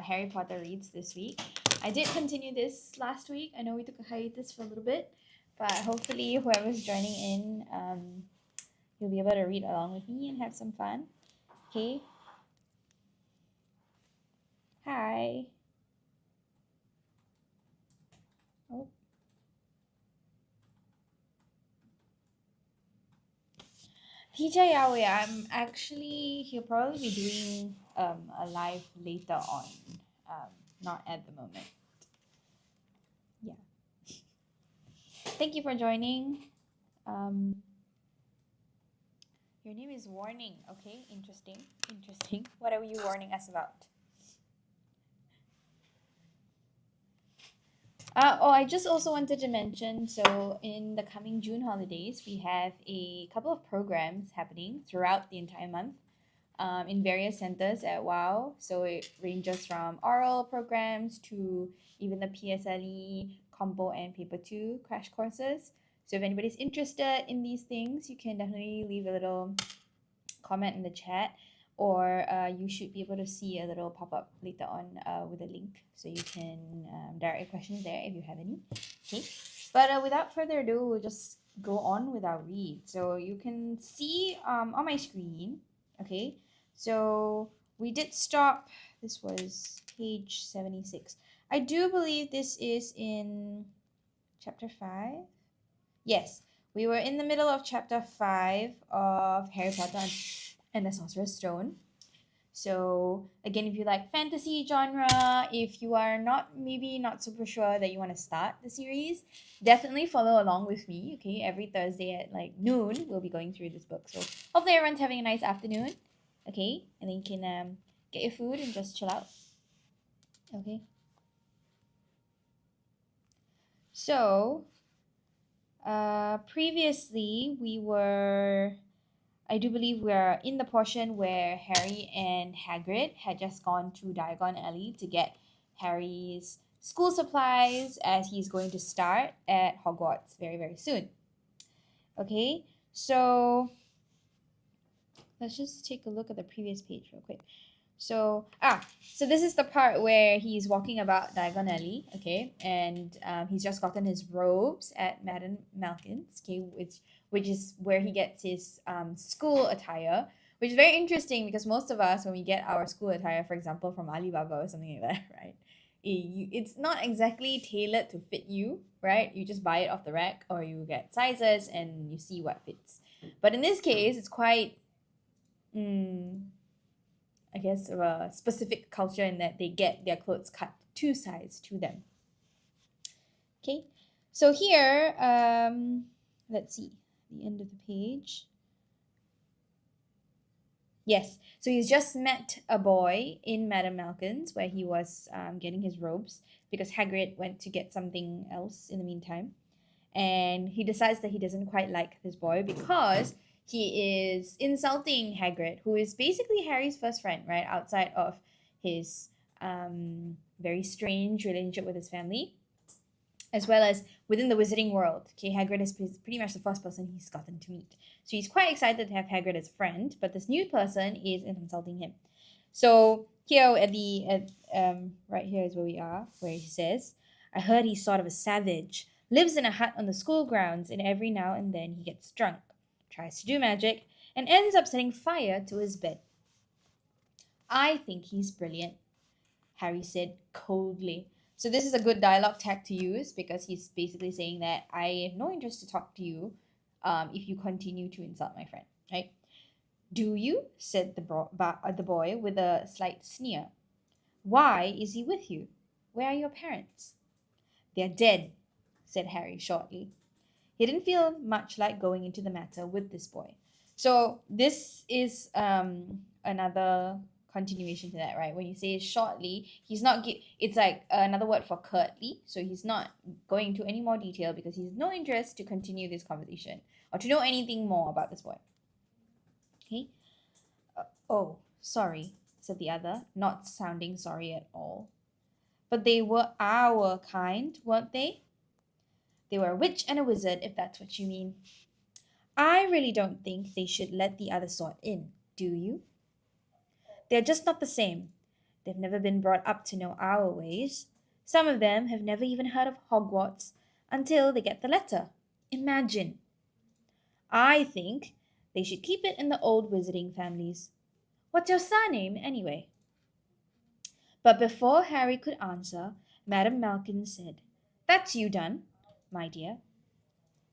Harry Potter reads this week. I did continue this last week. I know we took a hiatus for a little bit, but hopefully whoever's joining in, you'll be able to read along with me and have some fun. Okay. Hi. Oh. TJ Yaoi, he'll probably be doing a live later on. Not at the moment. Yeah. Thank you for joining. Your name is Warning. Okay, interesting. Interesting. What are you warning us about? I just also wanted to mention, so in the coming June holidays, we have a couple of programs happening throughout the entire month in various centers at WOW. So it ranges from oral programs to even the PSLE, Compo, and Paper 2 crash courses. So if anybody's interested in these things, you can definitely leave a little comment in the chat, or you should be able to see a little pop-up later on with a link, so you can direct your questions there if you have any. Okay, but without further ado, we'll just go on with our read. So you can see on my screen, okay, so we did stop, this was page 76. I do believe this is in chapter 5. Yes, we were in the middle of chapter 5 of Harry Potter and the Sorcerer's Stone. So again, if you like fantasy genre, if you are not super sure that you want to start the series, definitely follow along with me. Okay, every Thursday at like noon, we'll be going through this book. So hopefully everyone's having a nice afternoon. Okay, and then you can get your food and just chill out. Okay. So previously I do believe we're in the portion where Harry and Hagrid had just gone to Diagon Alley to get Harry's school supplies, as he's going to start at Hogwarts very, very soon. Okay, so let's just take a look at the previous page real quick. So this is the part where he's walking about Diagon Alley, okay, and he's just gotten his robes at Madame Malkin's, okay, which is where he gets his school attire, which is very interesting because most of us, when we get our school attire, for example, from Alibaba or something like that, right, it's not exactly tailored to fit you, right? You just buy it off the rack, or you get sizes and you see what fits. But in this case, it's quite I guess, of a specific culture in that they get their clothes cut to size to them. Okay, so here, let's see, the end of the page. Yes, so he's just met a boy in Madame Malkin's where he was getting his robes because Hagrid went to get something else in the meantime. And he decides that he doesn't quite like this boy because he is insulting Hagrid, who is basically Harry's first friend, right? Outside of his very strange relationship with his family, as well as within the wizarding world. Okay, Hagrid is pretty much the first person he's gotten to meet. So he's quite excited to have Hagrid as a friend, but this new person is insulting him. So here right here is where we are, where he says, "I heard he's sort of a savage. Lives in a hut on the school grounds, and every now and then he gets drunk, tries to do magic, and ends up setting fire to his bed." "I think he's brilliant," Harry said coldly. So this is a good dialogue tag to use because he's basically saying that I have no interest to talk to you if you continue to insult my friend, right? "Do you?" said the boy with a slight sneer. "Why is he with you? Where are your parents?" "They're dead," said Harry shortly. He didn't feel much like going into the matter with this boy. So this is another continuation to that, right? When you say shortly, he's not it's like another word for curtly. So he's not going into any more detail because he's no interest to continue this conversation or to know anything more about this boy. Okay. "Oh, sorry," said the other, not sounding sorry at all. "But they were our kind, weren't they?" "They were a witch and a wizard, if that's what you mean." "I really don't think they should let the other sort in, do you?" "They're just not the same. They've never been brought up to know our ways. Some of them have never even heard of Hogwarts until they get the letter. Imagine. I think they should keep it in the old wizarding families. What's your surname, anyway? But before Harry could answer, Madame Malkin said, That's you done, my dear.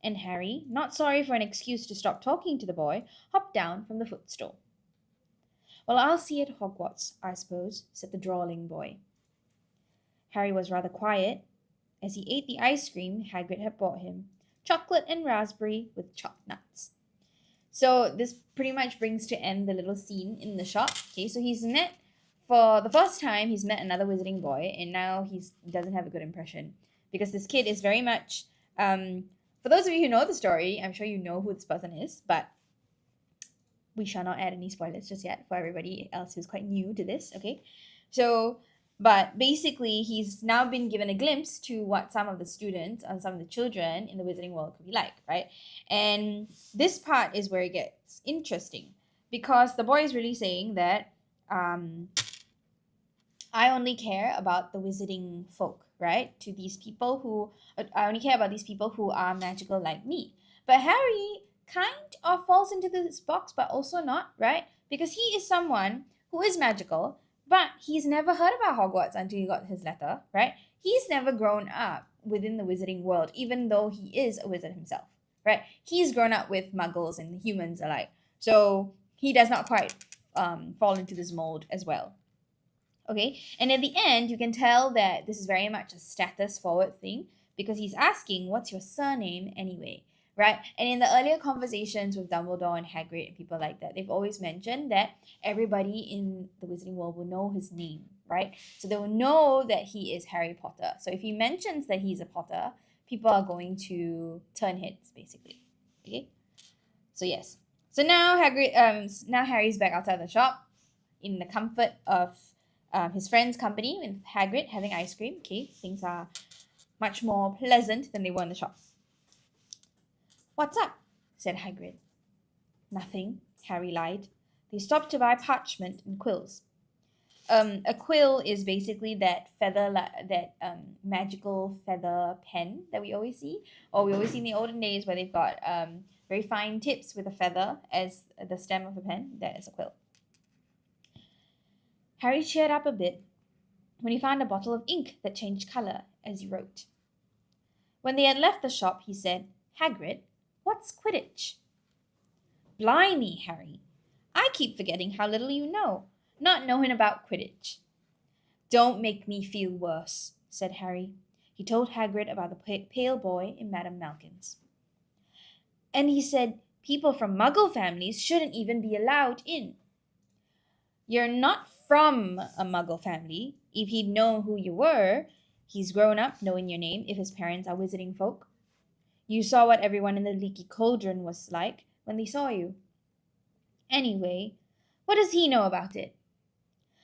And Harry, not sorry for an excuse to stop talking to the boy, hopped down from the footstool. Well, I'll see you at Hogwarts, I suppose, said the drawling boy. Harry was rather quiet as he ate the ice cream Hagrid had bought him, chocolate and raspberry with chopped nuts. So this pretty much brings to end the little scene in the shop. Okay, so for the first time, he's met another wizarding boy, and now he doesn't have a good impression because this kid is very much. For those of you who know the story, I'm sure you know who this person is, but we shall not add any spoilers just yet for everybody else who's quite new to this. Okay, so but basically, he's now been given a glimpse to what some of the students and some of the children in the wizarding world could be like, right? And this part is where it gets interesting because the boy is really saying that I only care about the wizarding folk, right? To these people who, I only care about these people who are magical like me. But Harry kind of falls into this box, but also not, right? Because he is someone who is magical, but he's never heard about Hogwarts until he got his letter, right? He's never grown up within the wizarding world, even though he is a wizard himself, right? He's grown up with muggles and humans alike. So he does not quite fall into this mold as well. Okay, and at the end, you can tell that this is very much a status forward thing because he's asking, What's your surname anyway? Right? And in the earlier conversations with Dumbledore and Hagrid and people like that, they've always mentioned that everybody in the Wizarding world will know his name, right? So they will know that he is Harry Potter. So if he mentions that he's a Potter, people are going to turn heads, basically. Okay? So yes. So now Harry's back outside the shop in the comfort of his friend's company with Hagrid having ice cream. Okay, things are much more pleasant than they were in the shop. What's up? Said Hagrid. Nothing, Harry lied. They stopped to buy parchment and quills. A quill is basically that magical feather pen that we always see, or we always see in the olden days where they've got very fine tips with a feather as the stem of a pen. That is a quill. Harry cheered up a bit when he found a bottle of ink that changed colour as he wrote. When they had left the shop, he said, Hagrid, what's Quidditch? Blimey, Harry. I keep forgetting how little you know, not knowing about Quidditch. Don't make me feel worse, said Harry. He told Hagrid about the pale boy in Madame Malkin's. And he said people from Muggle families shouldn't even be allowed in. You're not from a Muggle family. If he'd known who you were, he's grown up knowing your name if his parents are wizarding folk. You saw what everyone in the Leaky Cauldron was like when they saw you. Anyway, what does he know about it?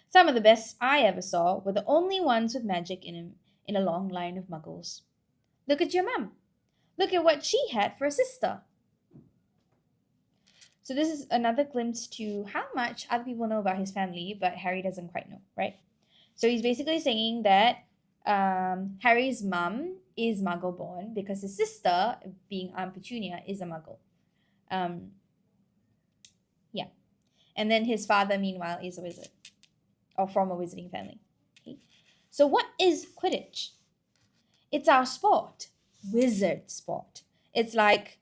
Some of the best I ever saw were the only ones with magic in him in a long line of muggles. Look at your mum. Look at what she had for a sister. So this is another glimpse to how much other people know about his family, but Harry doesn't quite know, right? So he's basically saying that Harry's mum is Muggle-born because his sister, being Aunt Petunia, is a Muggle. Yeah. And then his father, meanwhile, is a wizard, or from a wizarding family. Okay. So what is Quidditch? It's our sport, wizard sport. It's like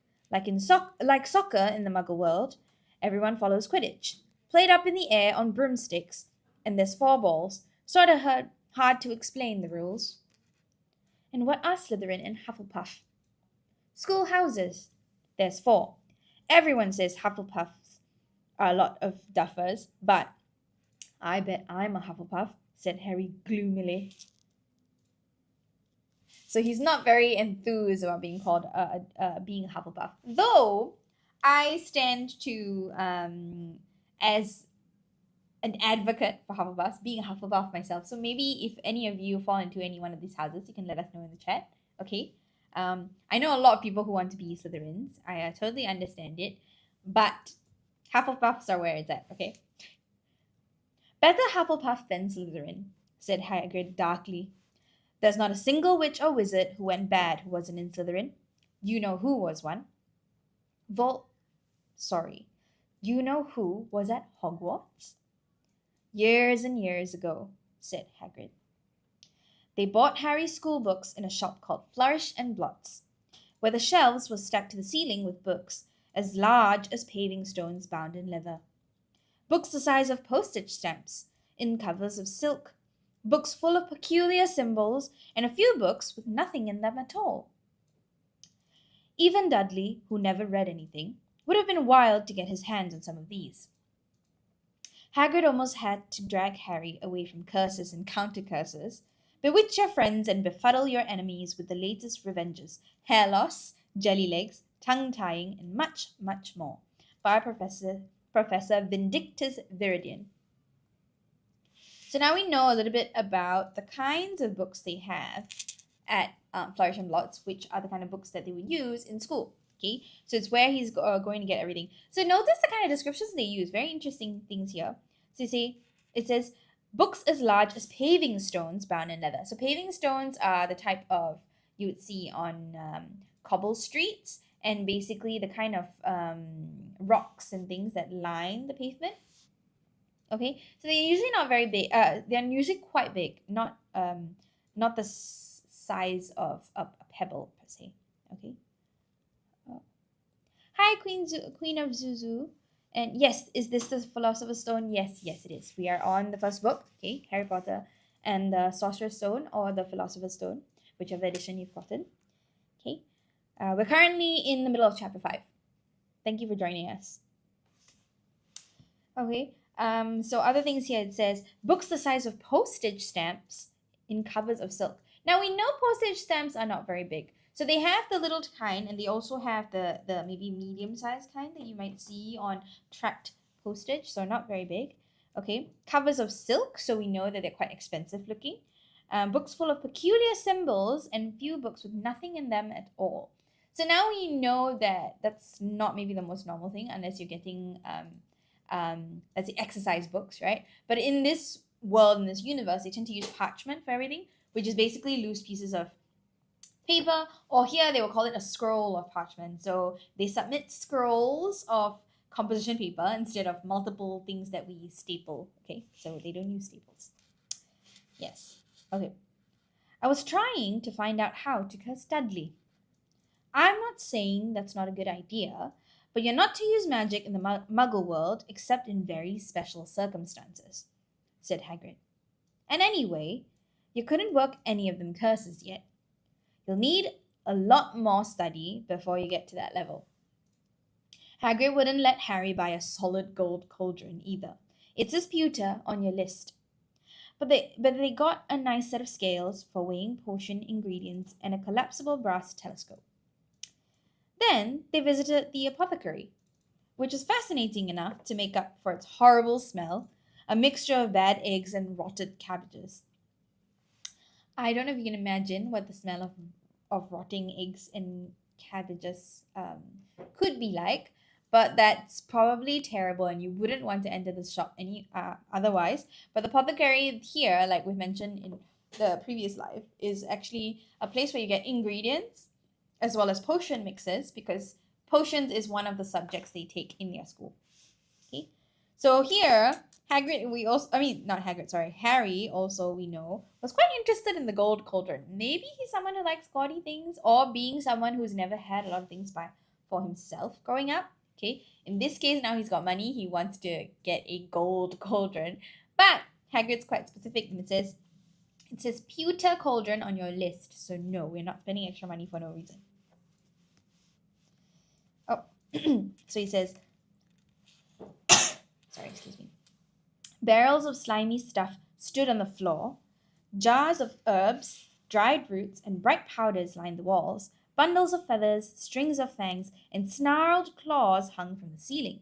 soccer in the Muggle world. Everyone follows Quidditch, played up in the air on broomsticks, and there's 4 balls. Sort of hard to explain the rules. And what are Slytherin and Hufflepuff? Schoolhouses. There's 4. Everyone says Hufflepuffs are a lot of duffers, but I bet I'm a Hufflepuff, said Harry gloomily. So he's not very enthused about being called being a Hufflepuff. Though I stand to as an advocate for Hufflepuffs, being a Hufflepuff myself. So maybe if any of you fall into any one of these houses, you can let us know in the chat. Okay. I know a lot of people who want to be Slytherins. I totally understand it, but Hufflepuffs are where it's at. Okay. Better Hufflepuff than Slytherin, said Hagrid darkly. There's not a single witch or wizard who went bad who wasn't in Slytherin. You know who was one. Vol... Sorry. You know who was at Hogwarts? Years and years ago, said Hagrid. They bought Harry's school books in a shop called Flourish and Blots, where the shelves were stacked to the ceiling with books as large as paving stones bound in leather. Books the size of postage stamps, in covers of silk, books full of peculiar symbols, and a few books with nothing in them at all. Even Dudley, who never read anything, would have been wild to get his hands on some of these. Hagrid almost had to drag Harry away from curses and counter-curses. Bewitch your friends and befuddle your enemies with the latest revenges, hair loss, jelly legs, tongue-tying, and much, much more, by Professor Vindictus Viridian. So now we know a little bit about the kinds of books they have at Flourish and Blots, which are the kind of books that they would use in school. Okay, so it's where he's going to get everything. So notice the kind of descriptions they use. Very interesting things here. So it says, books as large as paving stones bound in leather. So paving stones are the type of you would see on cobble streets, and basically the kind of rocks and things that line the pavement. Okay, so they're usually not very big. They're usually quite big, not the size of a pebble per se. Okay. Hi, Queen of Zuzu. And yes, is this the Philosopher's Stone? Yes, it is. We are on the first book, okay, Harry Potter and the Sorcerer's Stone, or the Philosopher's Stone, whichever edition you've gotten. Okay, we're currently in the middle of chapter 5. Thank you for joining us. Okay, so other things here, it says, books the size of postage stamps in covers of silk. Now, we know postage stamps are not very big. So they have the little kind, and they also have the maybe medium-sized kind that you might see on tracked postage, so not very big. Okay, covers of silk, so we know that they're quite expensive looking. Books full of peculiar symbols, and few books with nothing in them at all. So now we know that that's not maybe the most normal thing, unless you're getting, let's say, exercise books, right? But in this world, in this universe, they tend to use parchment for everything, which is basically loose pieces of paper, or here they will call it a scroll of parchment. So they submit scrolls of composition paper instead of multiple things that we staple. Okay, so they don't use staples. Yes. Okay. I was trying to find out how to curse Dudley. I'm not saying that's not a good idea, but you're not to use magic in the Muggle world except in very special circumstances, said Hagrid. And anyway, you couldn't work any of them curses yet. You'll need a lot more study before you get to that level. Hagrid wouldn't let Harry buy a solid gold cauldron either. It's his pewter on your list. But they got a nice set of scales for weighing potion ingredients and a collapsible brass telescope. Then they visited the apothecary, which was fascinating enough to make up for its horrible smell, a mixture of bad eggs and rotted cabbages. I don't know if you can imagine what the smell of rotting eggs and cabbages could be like, but that's probably terrible, and you wouldn't want to enter the shop otherwise. But the apothecary here, like we mentioned in the previous live, is actually a place where you get ingredients as well as potion mixes, because potions is one of the subjects they take in their school. Okay, so here Harry also, we know, was quite interested in the gold cauldron. Maybe he's someone who likes gaudy things, or being someone who's never had a lot of things for himself growing up. Okay, in this case, now he's got money, he wants to get a gold cauldron. But Hagrid's quite specific, and it says pewter cauldron on your list. So no, we're not spending extra money for no reason. Oh, so he says, sorry, excuse me. Barrels of slimy stuff stood on the floor. Jars of herbs, dried roots, and bright powders lined the walls. Bundles of feathers, strings of fangs, and snarled claws hung from the ceiling.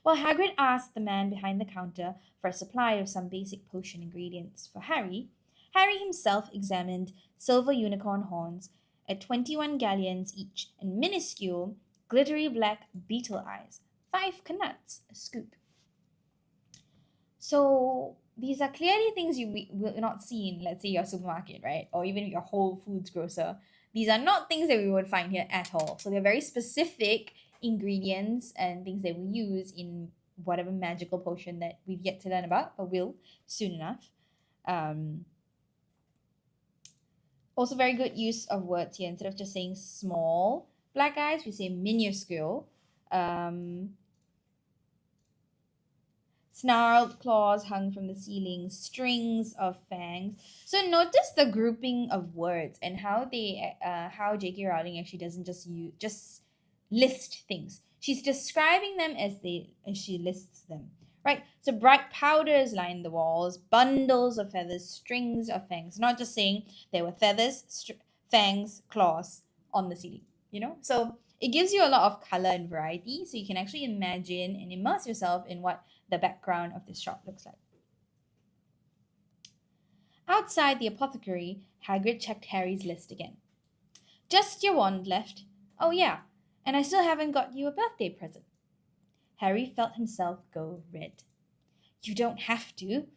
While Hagrid asked the man behind the counter for a supply of some basic potion ingredients for Harry himself examined silver unicorn horns at 21 galleons each, and minuscule, glittery black beetle eyes, 5 knuts a scoop. So these are clearly things you will not see in, let's say, your supermarket, right? Or even your Whole Foods grocer. These are not things that we would find here at all. So they're very specific ingredients and things that we use in whatever magical potion that we've yet to learn about, but will soon enough. Um, Also, very good use of words here. Instead of just saying small black eyes, we say minuscule. Snarled claws hung from the ceiling, strings of fangs. So notice the grouping of words and how J.K. Rowling actually doesn't just list things. She's describing them as she lists them. Right? So bright powders lined the walls, bundles of feathers, strings of fangs. Not just saying there were feathers, fangs, claws on the ceiling. So it gives you a lot of color and variety, so you can actually imagine and immerse yourself in what the background of this shop looks like. Outside the apothecary, Hagrid checked Harry's list again. Just your wand left. Oh yeah, and I still haven't got you a birthday present. Harry felt himself go red. You don't have to.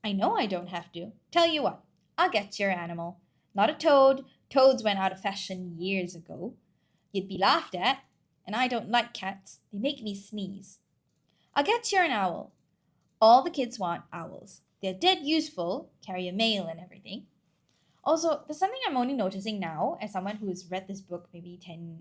I know I don't have to. Tell you what, I'll get your animal. Not a toad. Toads went out of fashion years ago. You'd be laughed at, and I don't like cats. They make me sneeze. I'll get you an owl. All the kids want owls. They're dead useful, carry a mail and everything. Also, there's something I'm only noticing now as someone who's read this book maybe 10,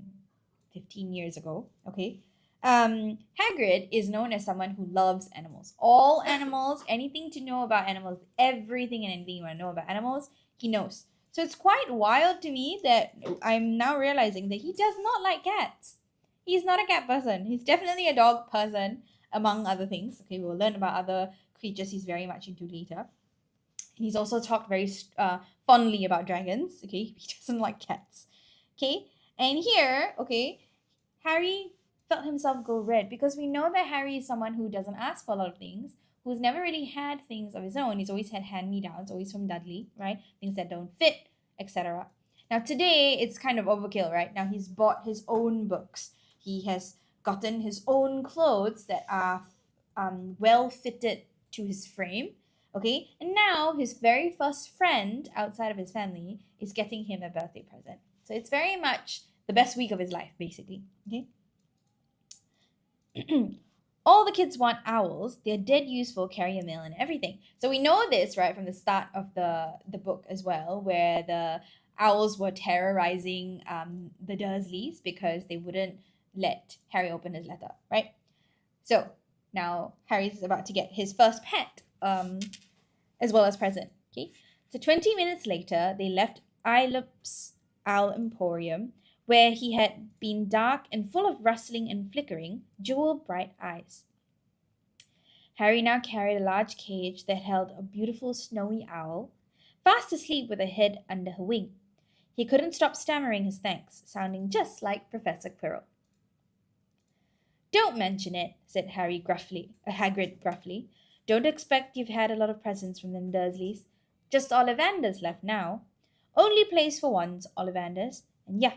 15 years ago, okay? Hagrid is known as someone who loves animals. All animals, anything to know about animals, everything and anything you want to know about animals, he knows. So it's quite wild to me that I'm now realizing that he does not like cats. He's not a cat person. He's definitely a dog person, among other things. Okay, we'll learn about other creatures he's very much into later. And he's also talked very fondly about dragons. Okay, he doesn't like cats. Okay, and here, okay, Harry felt himself go red because we know that Harry is someone who doesn't ask for a lot of things, who's never really had things of his own. He's always had hand-me-downs, always from Dudley, right? Things that don't fit, etc. Now today, it's kind of overkill, right? Now he's bought his own books. He has gotten his own clothes that are well fitted to his frame. Okay, and now his very first friend outside of his family is getting him a birthday present. So it's very much the best week of his life, basically. Okay. All the kids want owls. They're dead useful, carry a mail and everything. So we know this, right, from the start of the book as well, where the owls were terrorizing the Dursleys because they wouldn't let Harry open his letter, right? So now Harry's about to get his first pet, as well as present. Okay. So 20 minutes later, they left Aesop's Owl Emporium, where he had been dark and full of rustling and flickering, jewel-bright eyes. Harry now carried a large cage that held a beautiful snowy owl, fast asleep with a head under her wing. He couldn't stop stammering his thanks, sounding just like Professor Quirrell. Don't mention it, said Hagrid gruffly. Don't expect you've had a lot of presents from them Dursleys. Just Ollivanders left now. Only place for wands, Ollivanders. And yeah,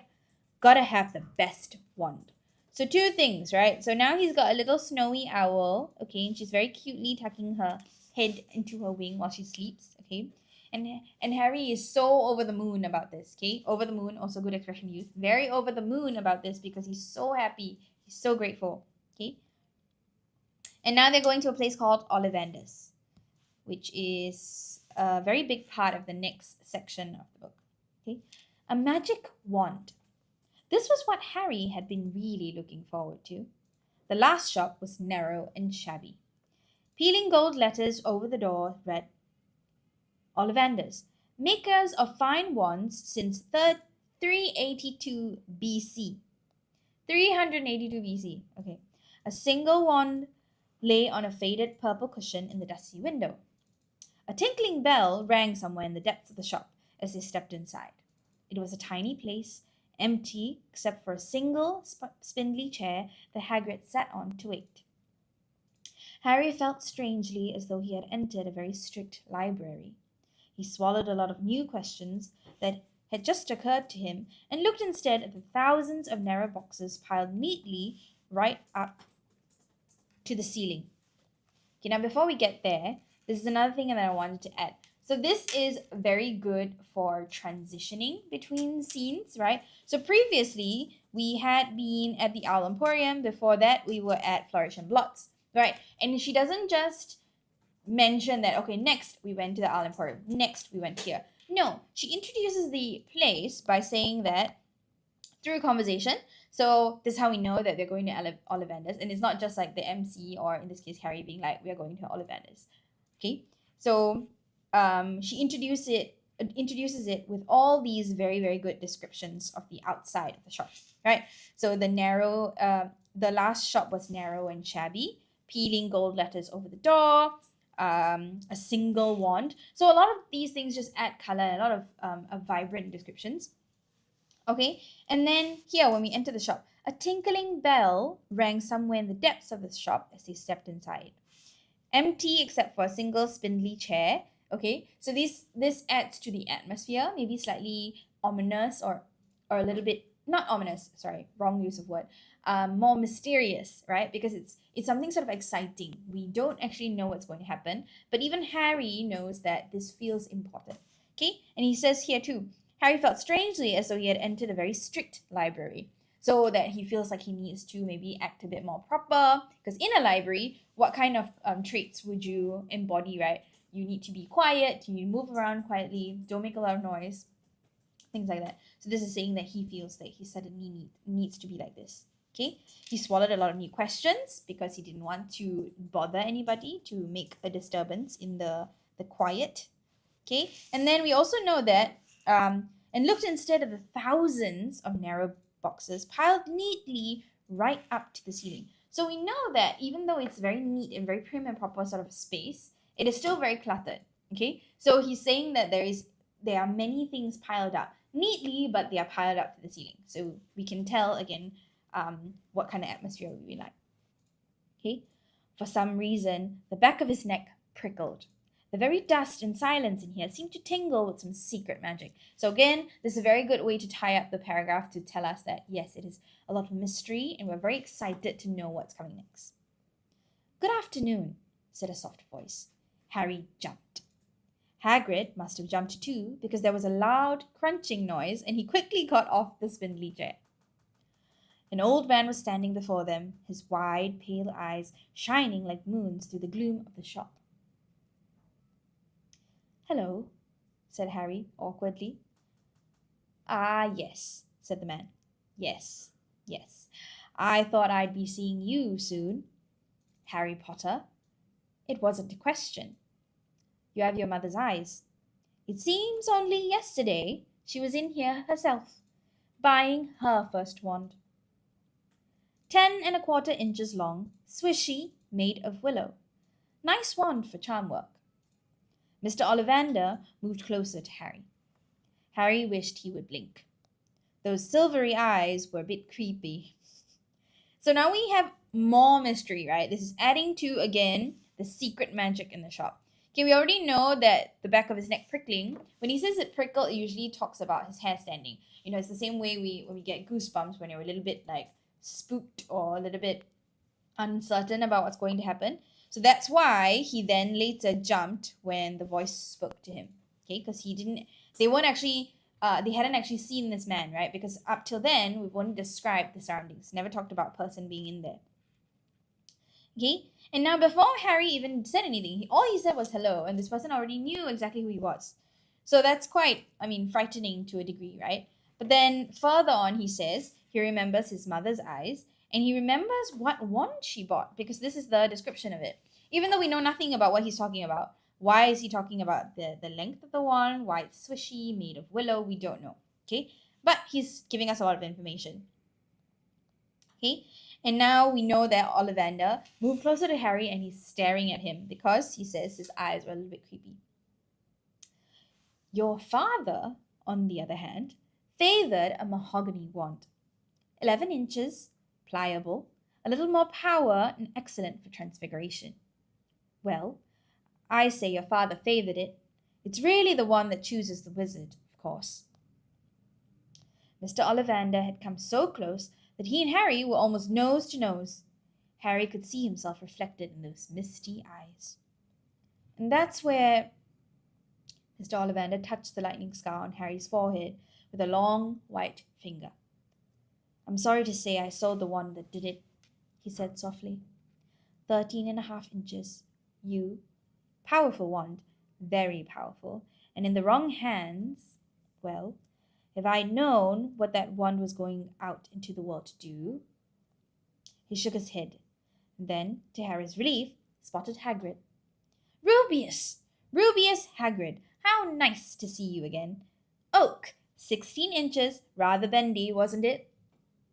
gotta have the best wand. So two things, right? So now he's got a little snowy owl, okay, and she's very cutely tucking her head into her wing while she sleeps, okay? And Harry is so over the moon about this, okay? Over the moon, also good expression used. Very over the moon about this because he's so happy. He's so grateful, okay? And now they're going to a place called Ollivanders, which is a very big part of the next section of the book, okay? A magic wand. This was what Harry had been really looking forward to. The last shop was narrow and shabby. Peeling gold letters over the door read, Ollivanders, makers of fine wands since 382 BC. 382 BC, okay. A single wand lay on a faded purple cushion in the dusty window. A tinkling bell rang somewhere in the depths of the shop as they stepped inside. It was a tiny place, empty except for a single spindly chair that Hagrid sat on to wait. Harry felt strangely as though he had entered a very strict library. He swallowed a lot of new questions that had just occurred to him and looked instead at the thousands of narrow boxes piled neatly right up to the ceiling. Okay, now before we get there, This is another thing that I wanted to add. So this is very good for transitioning between scenes, right? So previously, we had been at the Owl Emporium. Before that, we were at Flourish and Blots, right? And she doesn't just mention that, okay, next we went to the Owl Emporium. Next, we went here. No, she introduces the place by saying that through conversation. So this is how we know that they're going to Ollivanders. And it's not just like the MC, or in this case, Harry being like, we are going to Ollivanders. Okay, so she introduces it with all these very, very good descriptions of the outside of the shop, right? So the last shop was narrow and shabby, peeling gold letters over the door, a single wand. So a lot of these things just add color, a lot of vibrant descriptions. Okay, and then here when we enter the shop, a tinkling bell rang somewhere in the depths of the shop as they stepped inside. Empty except for a single spindly chair. Okay, so this adds to the atmosphere, maybe slightly ominous, or a little bit not ominous. Sorry, wrong use of word. More mysterious, right? Because it's something sort of exciting. We don't actually know what's going to happen, but even Harry knows that this feels important. Okay, and he says here too, Harry felt strangely as though he had entered a very strict library, so that he feels like he needs to maybe act a bit more proper. Because in a library, what kind of traits would you embody, right? You need to be quiet, you move around quietly, don't make a lot of noise, things like that. So this is saying that he feels that he suddenly needs to be like this. Okay, he swallowed a lot of new questions because he didn't want to bother anybody, to make a disturbance in the quiet. Okay, and then we also know that and looked instead at the thousands of narrow boxes piled neatly right up to the ceiling. So we know that even though it's very neat and very prim and proper sort of space, it is still very cluttered. Okay, so he's saying that there are many things piled up neatly, but they are piled up to the ceiling. So we can tell again what kind of atmosphere we like. Okay, for some reason, the back of his neck prickled. The very dust and silence in here seemed to tingle with some secret magic. So again, this is a very good way to tie up the paragraph to tell us that, yes, it is a lot of mystery and we're very excited to know what's coming next. Good afternoon, said a soft voice. Harry jumped. Hagrid must have jumped too, because there was a loud crunching noise and he quickly got off the spindly chair. An old man was standing before them, his wide, pale eyes shining like moons through the gloom of the shop. Hello, said Harry awkwardly. Ah, yes, said the man. Yes, yes. I thought I'd be seeing you soon. Harry Potter. It wasn't a question. You have your mother's eyes. It seems only yesterday she was in here herself, buying her first wand. 10 1/4 inches long, swishy, made of willow. Nice wand for charm work. Mr. Ollivander moved closer to Harry. Harry wished he would blink. Those silvery eyes were a bit creepy. So now we have more mystery, right? This is adding to, again, the secret magic in the shop. Okay, we already know that the back of his neck prickling. When he says it prickled, it usually talks about his hair standing. You know, it's the same way when we get goosebumps when you're a little bit like spooked or a little bit uncertain about what's going to happen. So that's why he then later jumped when the voice spoke to him. Okay, because they hadn't actually seen this man, right? Because up till then, we've only described the surroundings, never talked about a person being in there. Okay, and now before Harry even said anything, all he said was hello, and this person already knew exactly who he was. So that's quite, frightening to a degree, right? But then further on, he says he remembers his mother's eyes, and he remembers what wand she bought, because this is the description of it. Even though we know nothing about what he's talking about, why is he talking about the length of the wand, why it's swishy, made of willow, we don't know. Okay, but he's giving us a lot of information. Okay, and now we know that Ollivander moved closer to Harry and he's staring at him because he says his eyes were a little bit creepy. Your father, on the other hand, favored a mahogany wand. 11 inches, pliable, a little more power, and excellent for transfiguration. Well, I say your father favored it. It's really the one that chooses the wizard, of course. Mr. Ollivander had come so close that he and Harry were almost nose to nose. Harry could see himself reflected in those misty eyes. And that's where Mr. Ollivander touched the lightning scar on Harry's forehead with a long white finger. I'm sorry to say I saw the one that did it, he said softly. 13.5 inches. You. Powerful wand. Very powerful. And in the wrong hands, well, if I'd known what that wand was going out into the world to do. He shook his head. And then, to Harry's relief, spotted Hagrid. Rubeus! Rubeus Hagrid! How nice to see you again. Oak! 16 inches, rather bendy, wasn't it?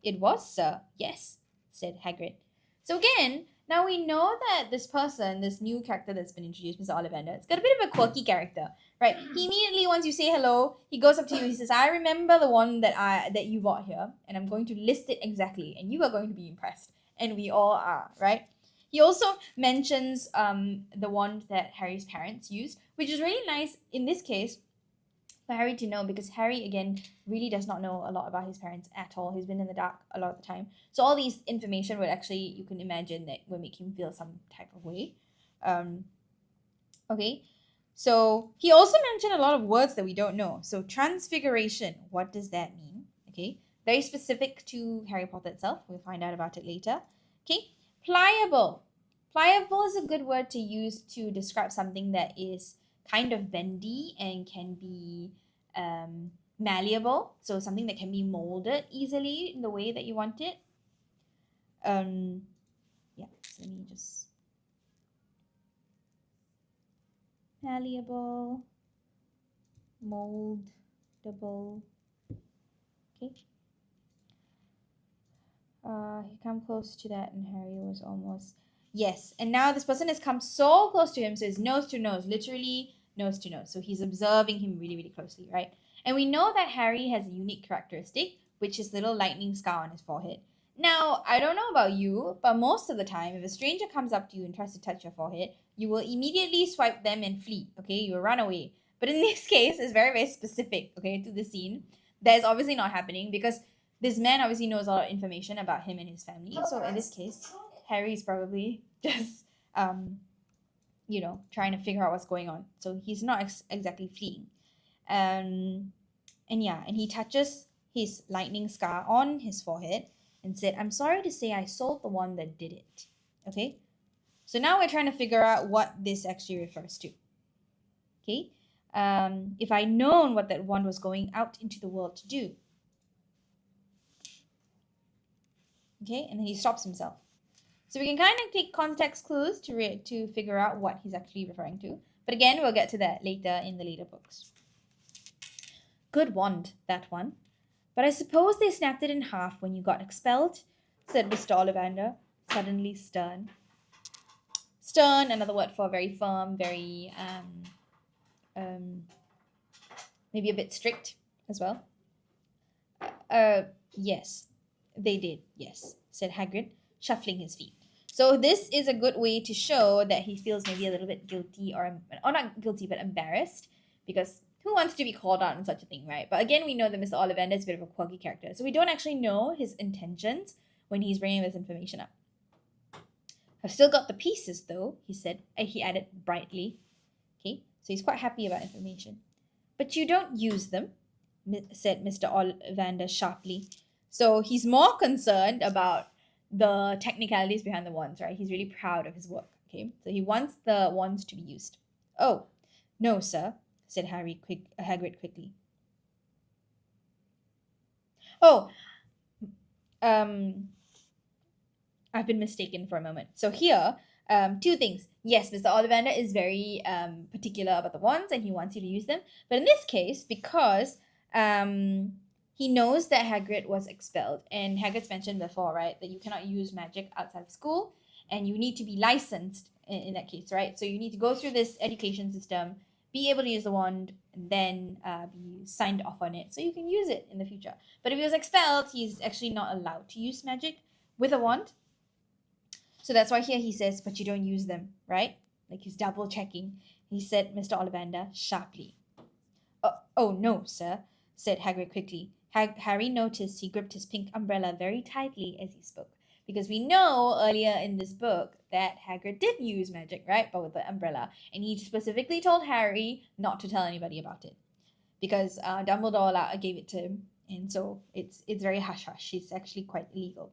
It was, sir, yes, said Hagrid. So again, now we know that this person, this new character that's been introduced, Mr. Ollivander, it's got a bit of a quirky character, right? He immediately, once you say hello, he goes up to you, he says, I remember the one that you bought here, and I'm going to list it exactly, and you are going to be impressed. And we all are, right? He also mentions the wand that Harry's parents used, which is really nice in this case for Harry to know, because Harry, again, really does not know a lot about his parents at all. He's been in the dark a lot of the time. So all these information would actually, you can imagine that would make him feel some type of way. Okay. So he also mentioned a lot of words that we don't know. So transfiguration, what does that mean? Okay. Very specific to Harry Potter itself. We'll find out about it later. Okay. Pliable. Pliable is a good word to use to describe something that is kind of bendy and can be malleable. So something that can be molded easily in the way that you want it. Yeah, so let me just malleable, moldable. Okay. He come close to that, and Harry was almost yes. And now this person has come so close to him, so it's nose to nose, literally nose to nose. So he's observing him really, really closely, right? And we know that Harry has a unique characteristic, which is little lightning scar on his forehead. Now, I don't know about you, but most of the time, if a stranger comes up to you and tries to touch your forehead, you will immediately swipe them and flee, okay? You will run away. But in this case, it's very, very specific, okay, to the scene. That is obviously not happening because this man obviously knows a lot of information about him and his family. So in this case, Harry's probably just, trying to figure out what's going on. So he's not exactly fleeing. And he touches his lightning scar on his forehead and said, I'm sorry to say I sold the one that did it. Okay? So now we're trying to figure out what this actually refers to. Okay? If I'd known what that one was going out into the world to do. Okay? And then he stops himself. So we can kind of take context clues to figure out what he's actually referring to. But again, we'll get to that later in the later books. Good wand, that one. But I suppose they snapped it in half when you got expelled, said Mr. Ollivander, suddenly stern. Stern, another word for very firm, very, maybe a bit strict as well. Yes, they did, yes, said Hagrid, shuffling his feet. So this is a good way to show that he feels maybe a little bit guilty or not guilty, but embarrassed, because who wants to be called out on such a thing, right? But again, we know that Mr. Ollivander is a bit of a quirky character, so we don't actually know his intentions when he's bringing this information up. I've still got the pieces, though, he said. He added brightly. Okay, so he's quite happy about information. But you don't use them, said Mr. Ollivander sharply. So he's more concerned about the technicalities behind the wands, right? He's really proud of his work, okay? So he wants the wands to be used. Oh, no, sir, said Hagrid quickly. Oh, I've been mistaken for a moment. So here, two things. Yes, Mr. Ollivander is very particular about the wands and he wants you to use them. But in this case, because he knows that Hagrid was expelled, and Hagrid's mentioned before, right, that you cannot use magic outside of school, and you need to be licensed in that case, right? So you need to go through this education system, be able to use the wand, and then be signed off on it so you can use it in the future. But if he was expelled, he's actually not allowed to use magic with a wand. So that's why here he says, but you don't use them, right? Like he's double checking. He said, Mr. Ollivander, sharply. Oh, no, sir, said Hagrid quickly. Harry noticed he gripped his pink umbrella very tightly as he spoke, Because we know earlier in this book that Hagrid did use magic, right? But with the umbrella. And he specifically told Harry not to tell anybody about it. Because Dumbledore gave it to him. And so it's very hush-hush. It's actually quite illegal.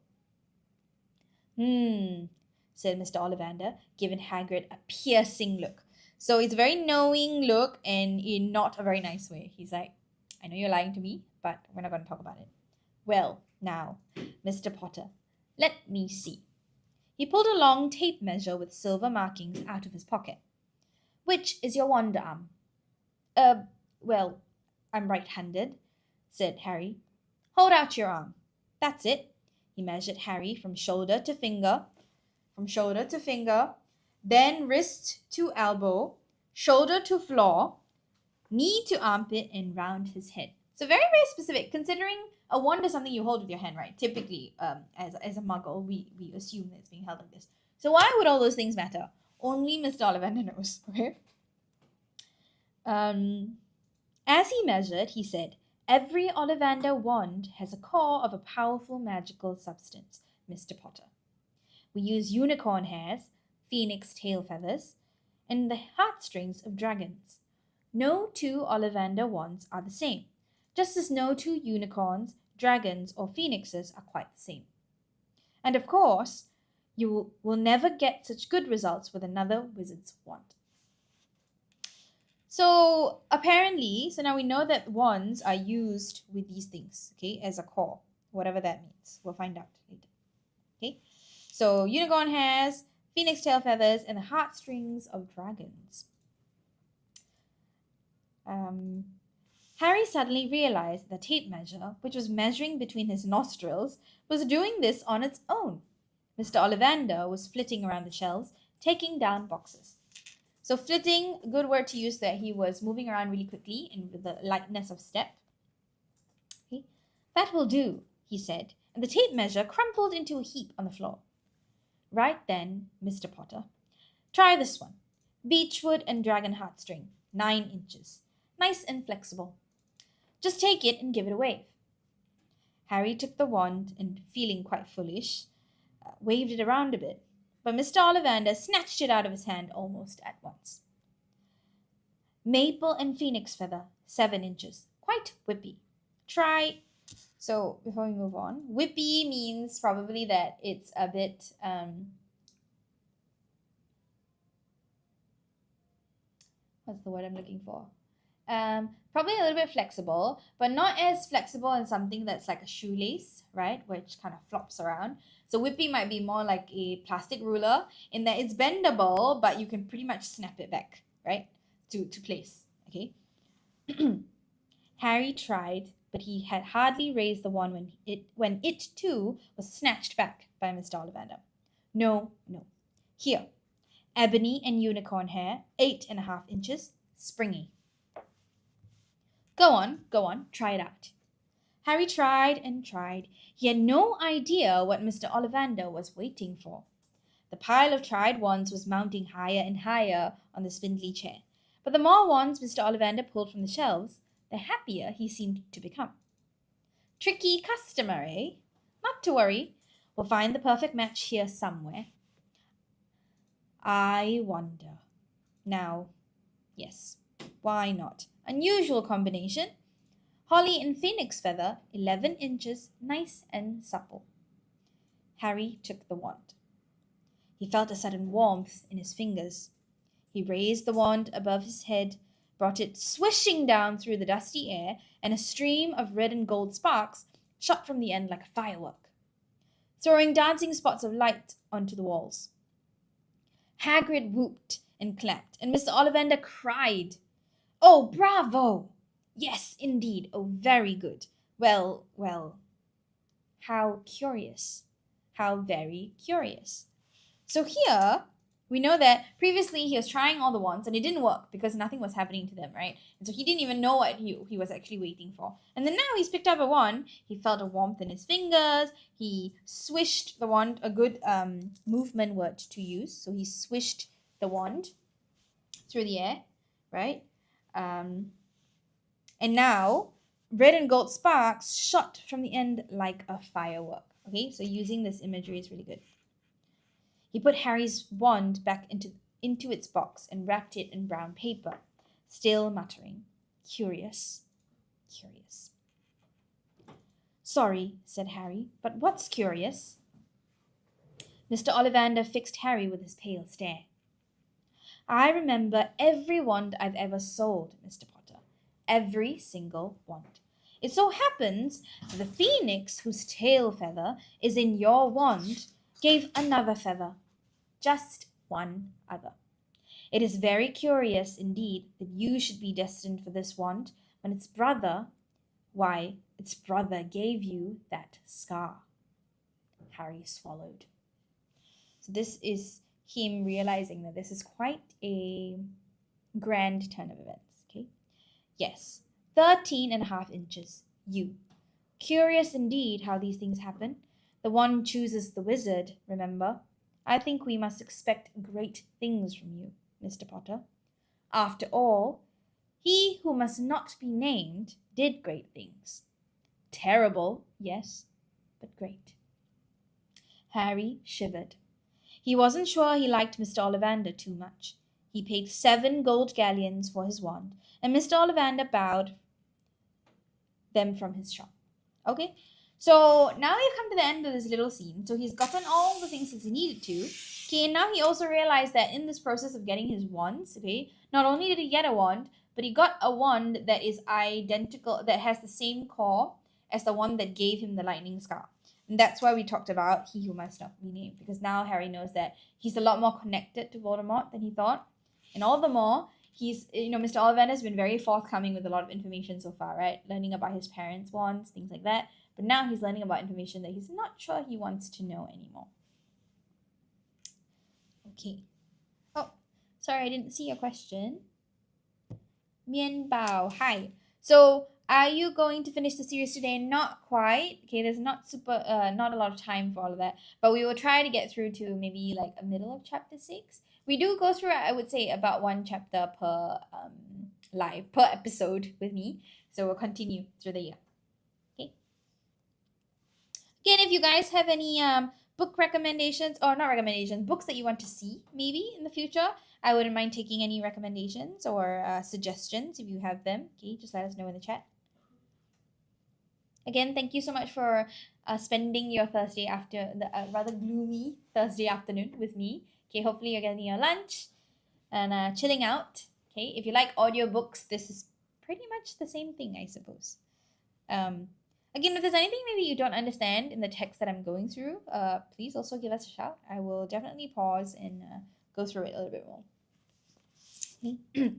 Said Mr. Ollivander, giving Hagrid a piercing look. So it's a very knowing look and in not a very nice way. He's like, I know you're lying to me, but we're not going to talk about it. Well, now, Mr. Potter, let me see. He pulled a long tape measure with silver markings out of his pocket. Which is your wand arm? Well, I'm right-handed, said Harry. Hold out your arm. That's it. He measured Harry from shoulder to finger, then wrist to elbow, shoulder to floor, knee to armpit, and round his head. So very, very specific, considering a wand is something you hold with your hand, right? Typically, as a muggle, we assume that it's being held like this. So why would all those things matter? Only Mr. Ollivander knows, okay? As he measured, he said, every Ollivander wand has a core of a powerful magical substance, Mr. Potter. We use unicorn hairs, phoenix tail feathers, and the heartstrings of dragons. No two Ollivander wands are the same, just as no two unicorns, dragons, or phoenixes are quite the same. And of course, you will never get such good results with another wizard's wand. So apparently, so now we know that wands are used with these things, okay, as a core, whatever that means. We'll find out later, okay? So unicorn hairs, phoenix tail feathers, and the heartstrings of dragons. Harry suddenly realized the tape measure, which was measuring between his nostrils, was doing this on its own. Mr. Ollivander was flitting around the shelves, taking down boxes. So flitting, a good word to use there. He was moving around really quickly and with the lightness of step. Okay. That will do, he said, and the tape measure crumpled into a heap on the floor. Right then, Mr. Potter, try this one. Beechwood and dragon heartstring, 9 inches. Nice and flexible. Just take it and give it a wave. Harry took the wand and, feeling quite foolish, waved it around a bit. But Mr. Ollivander snatched it out of his hand almost at once. Maple and phoenix feather, 7 inches. Quite whippy. Try. So before we move on, whippy means probably that it's a bit what's the word I'm looking for? Probably a little bit flexible, but not as flexible as something that's like a shoelace, right? Which kind of flops around. So whippy might be more like a plastic ruler in that it's bendable, but you can pretty much snap it back, right? To place, okay? Harry tried, but he had hardly raised the wand when it too was snatched back by Mr. Ollivander. No. Here, ebony and unicorn hair, 8.5 inches, springy. Go on, try it out. Harry tried and tried. He had no idea what Mr. Ollivander was waiting for. The pile of tried wands was mounting higher and higher on the spindly chair. But the more wands Mr. Ollivander pulled from the shelves, the happier he seemed to become. Tricky customer, eh? Not to worry. We'll find the perfect match here somewhere. I wonder. Now, yes, why not? Unusual combination. Holly and phoenix feather, 11 inches, nice and supple. Harry took the wand. He felt a sudden warmth in his fingers. He raised the wand above his head, brought it swishing down through the dusty air, and a stream of red and gold sparks shot from the end like a firework, throwing dancing spots of light onto the walls. Hagrid whooped and clapped, and Mr. Ollivander cried. Oh, bravo! Yes, indeed. Oh, very good. Well, how curious. How very curious. So here, we know that previously he was trying all the wands and it didn't work because nothing was happening to them, right? And so he didn't even know what he was actually waiting for. And then now he's picked up a wand. He felt a warmth in his fingers. He swished the wand, a good movement word to use. So he swished the wand through the air, right? And now, red and gold sparks shot from the end like a firework. Okay, so using this imagery is really good. He put Harry's wand back into its box and wrapped it in brown paper, still muttering, "Curious, curious." "Sorry," said Harry, "but what's curious?" Mr. Ollivander fixed Harry with his pale stare. "I remember every wand I've ever sold, Mr. Potter. Every single wand. It so happens that the phoenix whose tail feather is in your wand gave another feather. Just one other. It is very curious indeed that you should be destined for this wand when its brother gave you that scar." Harry swallowed. So this is him realizing that this is quite a grand turn of events. Okay. Yes, 13.5 inches. You. Curious indeed how these things happen. The one chooses the wizard, remember. I think we must expect great things from you, Mr. Potter. After all, he who must not be named did great things. Terrible, yes, but great. Harry shivered. He wasn't sure he liked Mr. Ollivander too much. He paid 7 gold galleons for his wand, and Mr. Ollivander bowed them from his shop. Okay, so now we've come to the end of this little scene. So he's gotten all the things that he needed to. Okay, and now he also realized that in this process of getting his wands, okay, not only did he get a wand, but he got a wand that is identical, that has the same core as the one that gave him the lightning scar. And that's why we talked about he who must not be named, because now Harry knows that he's a lot more connected to Voldemort than he thought. And all the more, Mr. Ollivander has been very forthcoming with a lot of information so far, right? Learning about his parents' wants, things like that. But now he's learning about information that he's not sure he wants to know anymore. Okay. Oh, sorry, I didn't see your question. Mian Bao, hi. So, are you going to finish the series today? Not quite. Okay, there's not a lot of time for all of that, but we will try to get through to maybe like a middle of chapter 6. We do go through, I would say, about one chapter per per episode with me. So we'll continue through the year. Okay. Again, if you guys have any book recommendations, or not recommendations, books that you want to see maybe in the future, I wouldn't mind taking any recommendations or suggestions if you have them. Okay, just let us know in the chat. Again, thank you so much for spending your Thursday after the rather gloomy Thursday afternoon with me. Okay, hopefully you're getting your lunch and chilling out. Okay, if you like audiobooks, this is pretty much the same thing, I suppose. Again, if there's anything maybe you don't understand in the text that I'm going through, please also give us a shout. I will definitely pause and go through it a little bit more. Okay.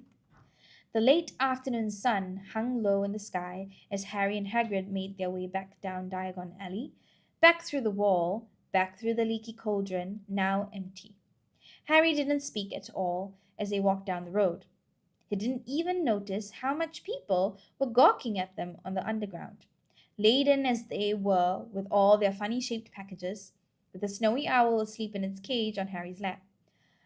The late afternoon sun hung low in the sky as Harry and Hagrid made their way back down Diagon Alley, back through the wall, back through the leaky cauldron, now empty. Harry didn't speak at all as they walked down the road. He didn't even notice how much people were gawking at them on the underground, laden as they were with all their funny-shaped packages, with the snowy owl asleep in its cage on Harry's lap.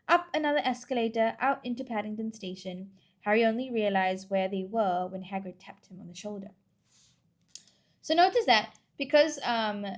Up another escalator, out into Paddington Station. Harry only realized where they were when Hagrid tapped him on the shoulder. So notice that because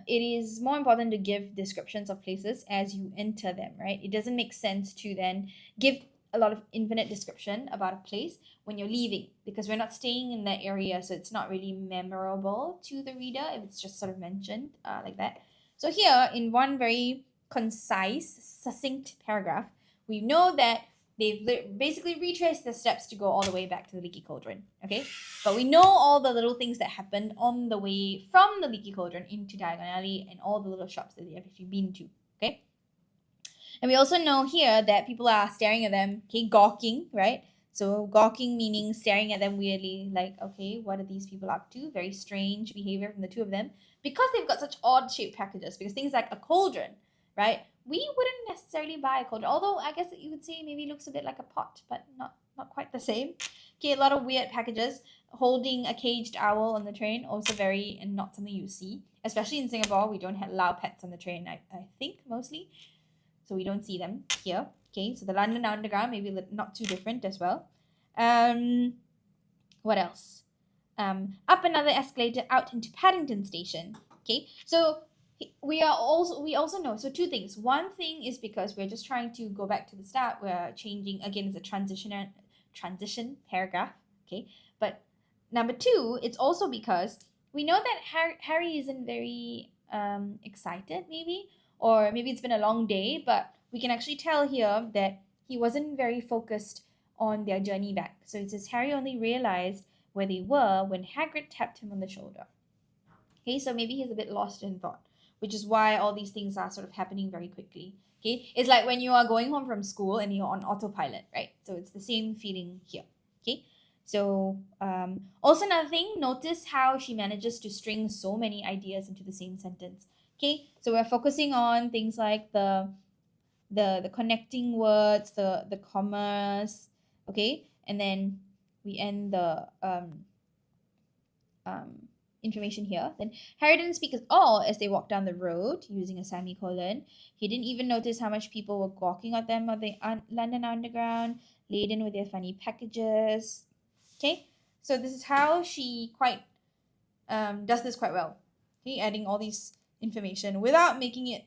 it is more important to give descriptions of places as you enter them, right? It doesn't make sense to then give a lot of infinite description about a place when you're leaving, because we're not staying in that area, so it's not really memorable to the reader if it's just sort of mentioned like that. So here, in one very concise, succinct paragraph, we know that they've basically retraced the steps to go all the way back to the Leaky Cauldron, okay? But we know all the little things that happened on the way from the Leaky Cauldron into Diagon Alley and all the little shops that they've actually been to, okay? And we also know here that people are staring at them, okay, gawking, right? So gawking meaning staring at them weirdly, like, okay, what are these people up to? Very strange behavior from the two of them because they've got such odd-shaped packages. Because things like a cauldron, right? We wouldn't necessarily buy a cauldron, although I guess you would say maybe looks a bit like a pot, but not quite the same. Okay, a lot of weird packages. Holding a caged owl on the train, also very and not something you see. Especially in Singapore, we don't allow pets on the train, I think, mostly. So we don't see them here. Okay, so the London Underground, maybe not too different as well. What else? Up another escalator out into Paddington Station. Okay, so We also know, so two things. One thing is because we're just trying to go back to the start. We're changing again. It's a transition paragraph. Okay, but number two, it's also because we know that Harry isn't very excited, maybe, or maybe it's been a long day, but we can actually tell here that he wasn't very focused on their journey back. So it says Harry only realized where they were when Hagrid tapped him on the shoulder. Okay, so maybe he's a bit lost in thought, which is why all these things are sort of happening very quickly. Okay, it's like when you are going home from school and you're on autopilot, right? So it's the same feeling here. Okay, so also another thing, notice how she manages to string so many ideas into the same sentence. Okay, so we're focusing on things like the connecting words, the commas. Okay, and then we end the um, information here. Then Harry didn't speak at all as they walked down the road using a semicolon. He didn't even notice how much people were gawking at them on the London Underground, laden with their funny packages. Okay, so this is how she quite does this quite well. Okay, adding all these information without making it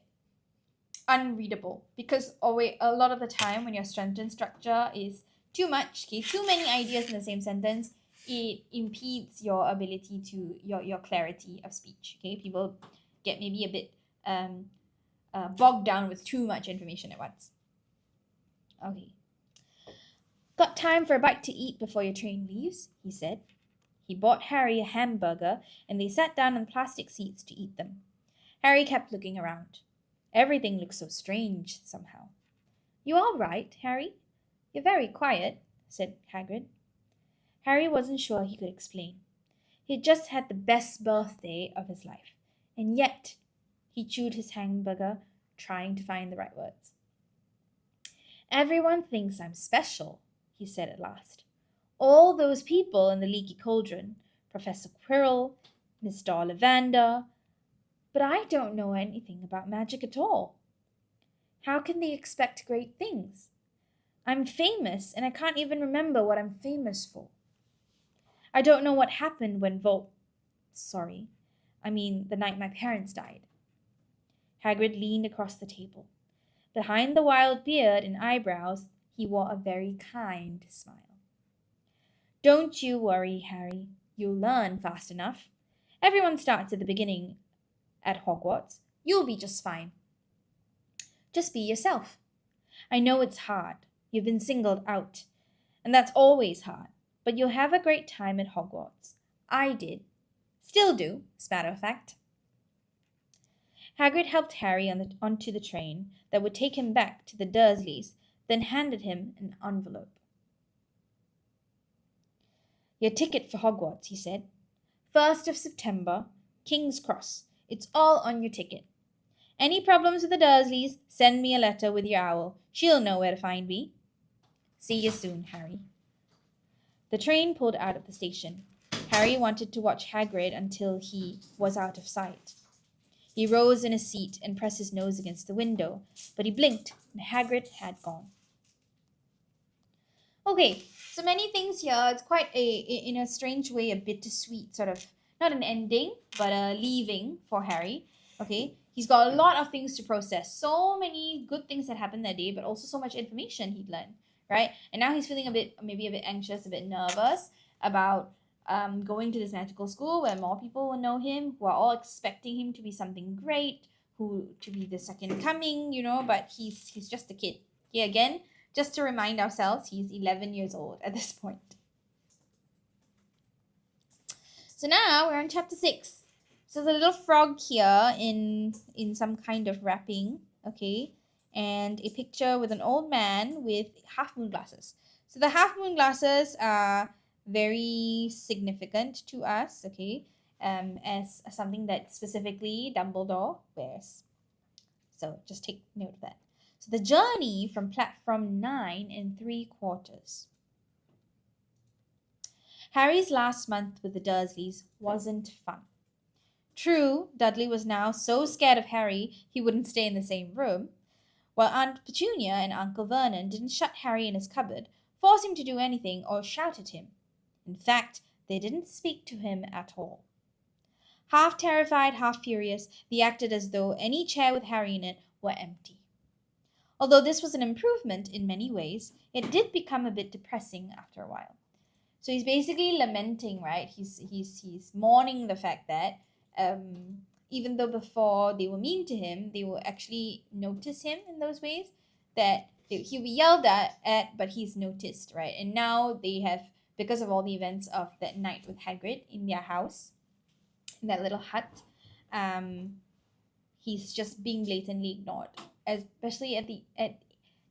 unreadable, because always a lot of the time when your sentence structure is too much, okay, too many ideas in the same sentence, it impedes your ability to your clarity of speech. Okay, people get maybe a bit bogged down with too much information at once. Okay, got time for a bite to eat before your train leaves, he said. He bought Harry a hamburger and they sat down on plastic seats to eat them. Harry kept looking around. Everything looked so strange somehow. You all right, Harry? You're very quiet, said Hagrid. Harry wasn't sure he could explain. He'd just had the best birthday of his life, and yet he chewed his hamburger, trying to find the right words. Everyone thinks I'm special, he said at last. All those people in the leaky cauldron, Professor Quirrell, Mr. Ollivander, but I don't know anything about magic at all. How can they expect great things? I'm famous, and I can't even remember what I'm famous for. I don't know what happened when Sorry, I mean the night my parents died. Hagrid leaned across the table. Behind the wild beard and eyebrows, he wore a very kind smile. Don't you worry, Harry. You'll learn fast enough. Everyone starts at the beginning at Hogwarts. You'll be just fine. Just be yourself. I know it's hard. You've been singled out, and that's always hard, but you'll have a great time at Hogwarts. I did. Still do, as a matter of fact. Hagrid helped Harry onto the train that would take him back to the Dursleys, then handed him an envelope. Your ticket for Hogwarts, he said. 1st of September, King's Cross. It's all on your ticket. Any problems with the Dursleys, send me a letter with your owl. She'll know where to find me. See you soon, Harry. The train pulled out of the station. Harry wanted to watch Hagrid until he was out of sight. He rose in his seat and pressed his nose against the window, but he blinked and Hagrid had gone. Okay, so many things here. It's quite in a strange way, a bittersweet sort of, not an ending, but a leaving for Harry. Okay, he's got a lot of things to process. So many good things that happened that day, but also so much information he'd learned, right? And now he's feeling maybe a bit anxious, a bit nervous about going to this magical school where more people will know him, who are all expecting him to be something great, who to be the second coming, but he's just a kid. Yeah, again, just to remind ourselves, he's 11 years old at this point. So now we're on chapter 6. So there's a little frog here in some kind of wrapping, okay? And a picture with an old man with half-moon glasses. So the half-moon glasses are very significant to us, okay? As something that specifically Dumbledore wears. So just take note of that. So the journey from platform 9 3/4. Harry's last month with the Dursleys wasn't fun. True, Dudley was now so scared of Harry he wouldn't stay in the same room, while Aunt Petunia and Uncle Vernon didn't shut Harry in his cupboard, force him to do anything, or shout at him. In fact, they didn't speak to him at all. Half terrified, half furious, they acted as though any chair with Harry in it were empty. Although this was an improvement in many ways, it did become a bit depressing after a while. So he's basically lamenting, right? He's mourning the fact that even though before they were mean to him, they will actually notice him in those ways that he'll be yelled at, but he's noticed, right? And now they have, because of all the events of that night with Hagrid in their house, in that little hut, um, he's just being blatantly ignored, especially at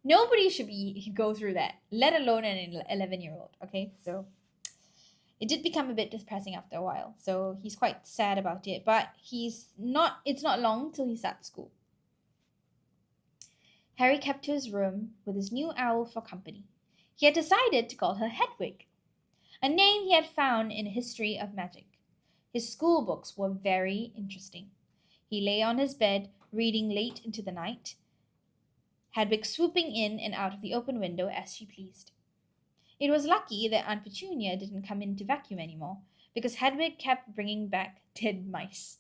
nobody should be go through that, let alone an 11-year-old. Okay, so it did become a bit depressing after a while. So he's quite sad about it, but it's not long till he starts school. Harry kept to his room with his new owl for company. He had decided to call her Hedwig, a name he had found in a history of magic. His school books were very interesting. He lay on his bed, reading late into the night, Hedwig swooping in and out of the open window as she pleased. It was lucky that Aunt Petunia didn't come in to vacuum anymore, because Hedwig kept bringing back dead mice.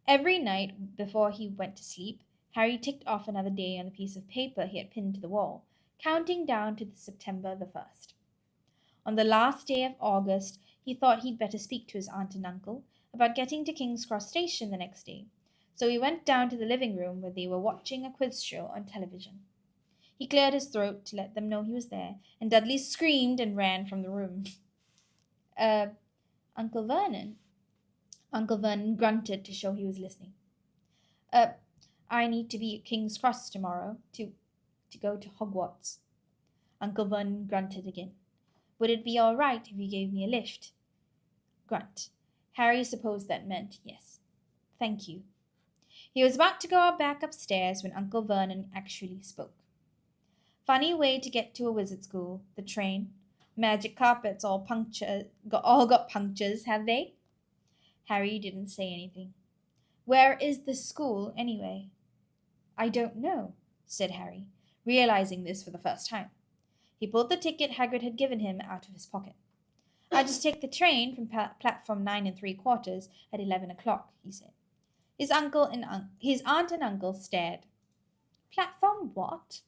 Every night before he went to sleep, Harry ticked off another day on the piece of paper he had pinned to the wall, counting down to September the 1st. On the last day of August, he thought he'd better speak to his aunt and uncle about getting to King's Cross Station the next day, so he went down to the living room where they were watching a quiz show on television. He cleared his throat to let them know he was there, and Dudley screamed and ran from the room. Uh, Uncle Vernon? Uncle Vernon grunted to show he was listening. I need to be at King's Cross tomorrow to go to Hogwarts. Uncle Vernon grunted again. Would it be all right if you gave me a lift? Grunt. Harry supposed that meant yes. Thank you. He was about to go back upstairs when Uncle Vernon actually spoke. Funny way to get to a wizard school, the train. Magic carpets all got punctures, have they? Harry didn't say anything. Where is the school, anyway? I don't know, said Harry, realizing this for the first time. He pulled the ticket Hagrid had given him out of his pocket. I just take the train from platform 9 3/4 at 11 o'clock, he said. His aunt and uncle stared. Platform what?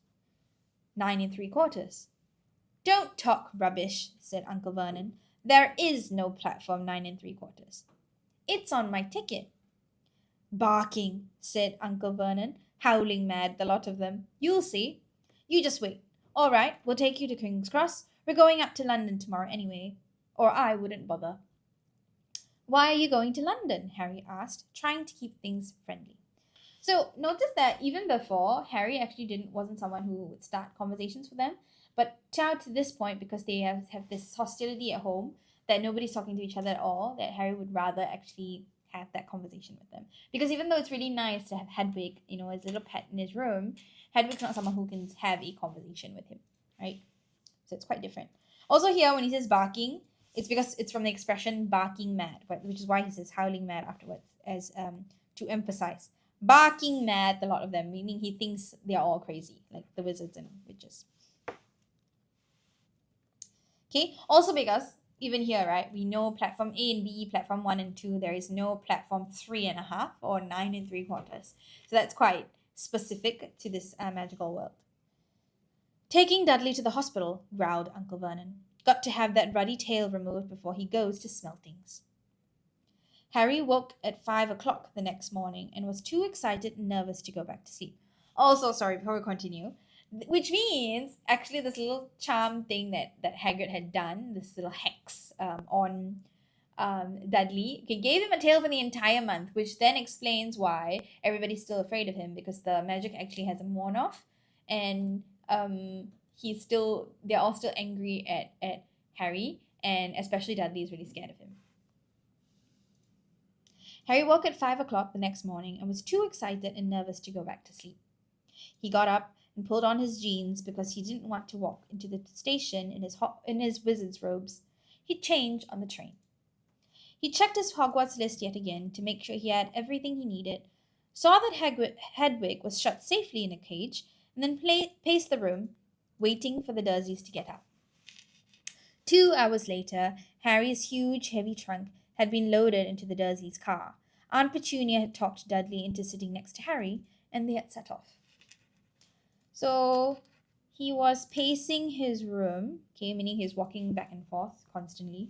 9 3/4. Don't talk rubbish, said Uncle Vernon. There is no platform 9 3/4. It's on my ticket. Barking, said Uncle Vernon, howling mad, the lot of them. You'll see. You just wait. All right, we'll take you to King's Cross. We're going up to London tomorrow anyway. Or I wouldn't bother. Why are you going to London? Harry asked, trying to keep things friendly. So notice that even before, Harry actually wasn't someone who would start conversations with them. But now to this point, because they have this hostility at home, that nobody's talking to each other at all, that Harry would rather actually have that conversation with them. Because even though it's really nice to have Hedwig, his little pet in his room, Hedwig's not someone who can have a conversation with him, right? So it's quite different. Also here, when he says barking, it's because it's from the expression barking mad, which is why he says howling mad afterwards, as to emphasize. Barking mad, the lot of them, meaning he thinks they are all crazy, like the wizards and witches. Okay, also because even here, right, we know platform A and B, platform 1 and 2, there is no platform 3.5 or 9 3/4. So that's quite specific to this magical world. Taking Dudley to the hospital, growled Uncle Vernon. Got to have that ruddy tail removed before he goes to smell things. Harry woke at 5 o'clock the next morning and was too excited and nervous to go back to sleep. Also, sorry, before we continue, which means actually this little charm thing that Hagrid had done, this little hex on Dudley, gave him a tail for the entire month, which then explains why everybody's still afraid of him, because the magic actually hasn't worn off, and they're all still angry at Harry, and especially Dudley is really scared of him. Harry woke at 5 o'clock the next morning and was too excited and nervous to go back to sleep. He got up and pulled on his jeans because he didn't want to walk into the station in his wizard's robes. He'd change on the train. He checked his Hogwarts list yet again to make sure he had everything he needed, saw that Hedwig was shut safely in a cage, and then paced the room, waiting for the Dursleys to get out. 2 hours later, Harry's huge, heavy trunk had been loaded into the Dursleys' car. Aunt Petunia had talked Dudley into sitting next to Harry, and they had set off. So he was pacing his room, okay, meaning he's walking back and forth constantly.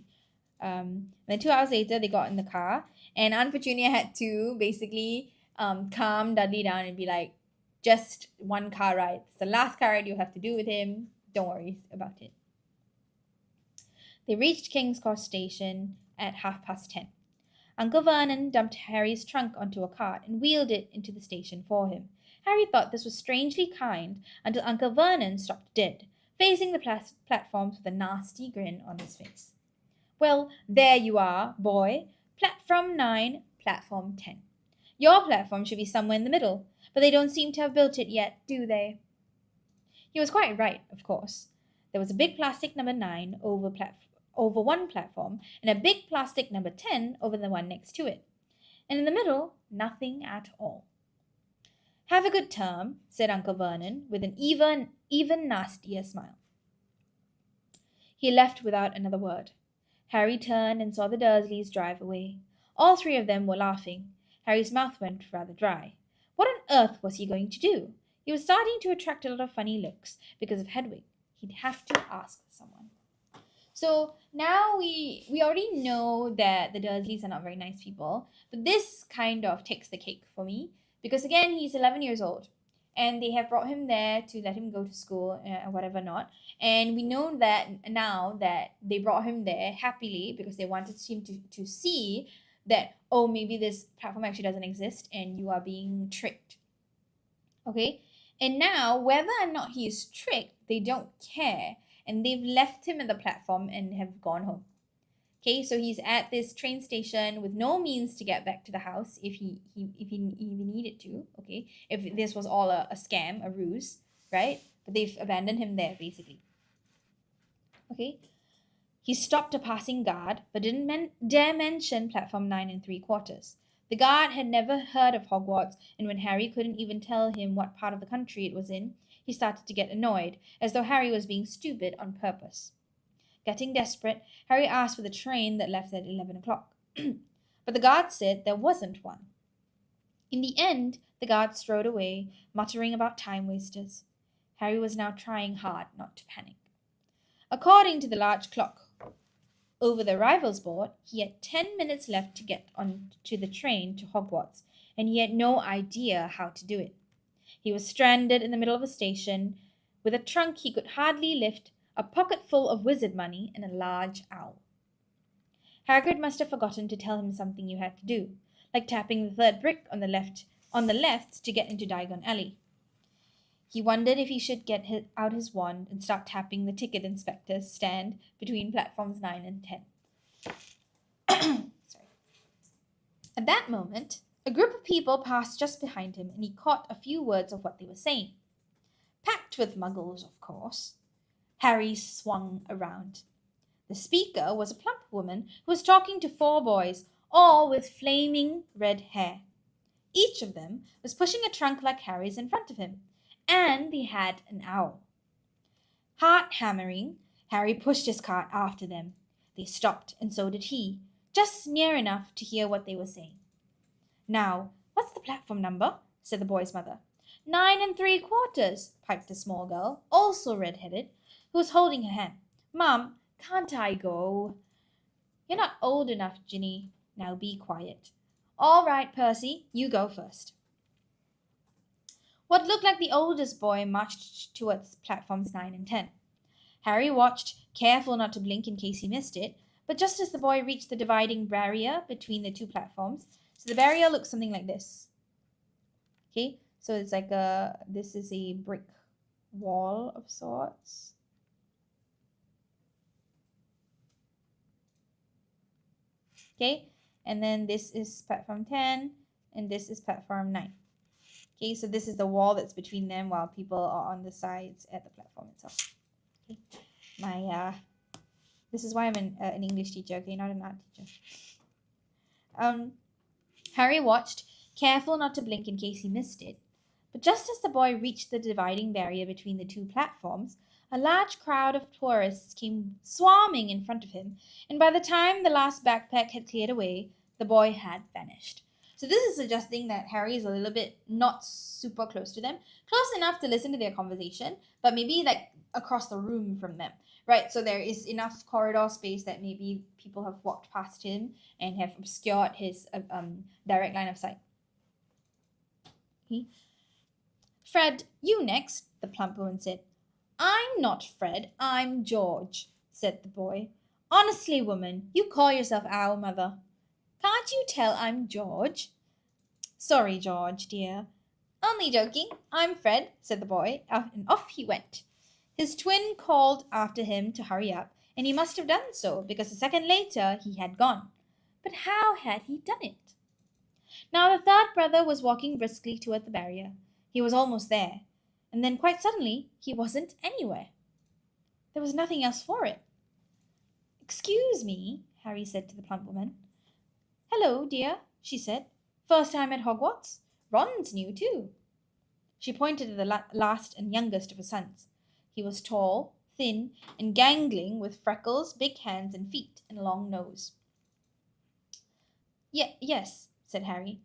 Then 2 hours later, they got in the car, and Aunt Petunia had to basically calm Dudley down and be like, just one car ride. It's the last car ride you have to do with him. Don't worry about it. They reached King's Cross Station at 10:30. Uncle Vernon dumped Harry's trunk onto a cart and wheeled it into the station for him. Harry thought this was strangely kind until Uncle Vernon stopped dead, facing the platforms with a nasty grin on his face. Well, there you are, boy. Platform 9, platform 10. Your platform should be somewhere in the middle, but they don't seem to have built it yet, do they? He was quite right, of course. There was a big plastic number 9 over one platform and a big plastic number 10 over the one next to it. And in the middle, nothing at all. Have a good term, said Uncle Vernon, with an even nastier smile. He left without another word. Harry turned and saw the Dursleys drive away. All three of them were laughing. Harry's mouth went rather dry. What on earth was he going to do? He was starting to attract a lot of funny looks because of Hedwig. He'd have to ask someone. So now we already know that the Dursleys are not very nice people, but this kind of takes the cake for me because again, he's 11 years old and they have brought him there to let him go to school or whatever not. And we know that now that they brought him there happily because they wanted him to see that, oh, maybe this platform actually doesn't exist and you are being tricked. Okay? And now, whether or not he is tricked, they don't care. And they've left him at the platform and have gone home. Okay, so he's at this train station with no means to get back to the house if he needed to. Okay, if this was all a scam, a ruse, right? But they've abandoned him there basically. Okay, he stopped a passing guard, but didn't dare mention platform 9 3/4. The guard had never heard of Hogwarts, and when Harry couldn't even tell him what part of the country it was in, he started to get annoyed, as though Harry was being stupid on purpose. Getting desperate, Harry asked for the train that left at 11 o'clock. But the guard said there wasn't one. In the end, the guard strode away, muttering about time wasters. Harry was now trying hard not to panic. According to the large clock over the arrivals board, he had 10 minutes left to get onto the train to Hogwarts, and he had no idea how to do it. He was stranded in the middle of a station, with a trunk he could hardly lift, a pocket full of wizard money, and a large owl. Hagrid must have forgotten to tell him something you had to do, like tapping the third brick on the left to get into Diagon Alley. He wondered if he should get out his wand and start tapping the ticket inspector's stand between platforms 9 and 10. Sorry. At that moment, a group of people passed just behind him, and he caught a few words of what they were saying. Packed with muggles, of course. Harry swung around. The speaker was a plump woman who was talking to 4 boys, all with flaming red hair. Each of them was pushing a trunk like Harry's in front of him, and they had an owl. Heart hammering, Harry pushed his cart after them. They stopped, and so did he, just near enough to hear what they were saying. Now, what's the platform number? Said the boy's mother. 9 3/4, piped the small girl, also red-headed, who was holding her hand. Mum, can't I go? You're not old enough, Ginny. Now be quiet. All right, Percy, you go first. What looked like the oldest boy marched towards platforms 9 and 10. Harry watched, careful not to blink in case he missed it, but just as the boy reached the dividing barrier between the 2 platforms, so the barrier looks something like this. Okay, so it's like this is a brick wall of sorts. Okay, and then this is platform 10, and this is platform 9. Okay, so this is the wall that's between them while people are on the sides at the platform itself. Okay, this is why I'm an English teacher, okay, not an art teacher. Harry watched, careful not to blink in case he missed it. But just as the boy reached the dividing barrier between the 2 platforms, A large crowd of tourists came swarming in front of him, and by the time the last backpack had cleared away, the boy had vanished. So this is suggesting that Harry is a little bit not super close to them, close enough to listen to their conversation, but maybe like across the room from them, right? So there is enough corridor space that maybe people have walked past him and have obscured his direct line of sight. Fred, you next, the plump woman said. I'm not Fred, I'm George, said the boy. Honestly, woman, you call yourself our mother. Can't you tell I'm George? Sorry, George, dear. Only joking. I'm Fred, said the boy, and off he went. His twin called after him to hurry up, and he must have done so, because a second later he had gone. But how had he done it? Now the third brother was walking briskly toward the barrier. He was almost there, and then quite suddenly he wasn't anywhere. There was nothing else for it. Excuse me, Harry said to the plump woman. Hello, dear, she said. First time at Hogwarts? Ron's new too. She pointed at the last and youngest of her sons. He was tall, thin, and gangling, with freckles, big hands and feet, and a long nose. Yes, said Harry.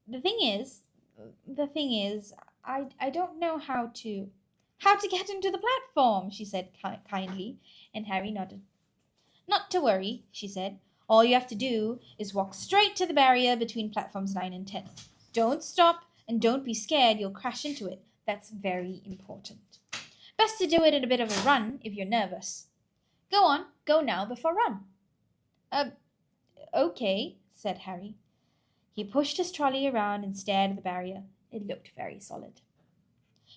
The thing is, I don't know how to get into the platform, she said kindly, and Harry nodded. Not to worry, she said. All you have to do is walk straight to the barrier between platforms 9 and 10. Don't stop, and don't be scared you'll crash into it. That's very important. Best to do it in a bit of a run if you're nervous. Go on, go now before run. Okay, said Harry. He pushed his trolley around and stared at the barrier. It looked very solid.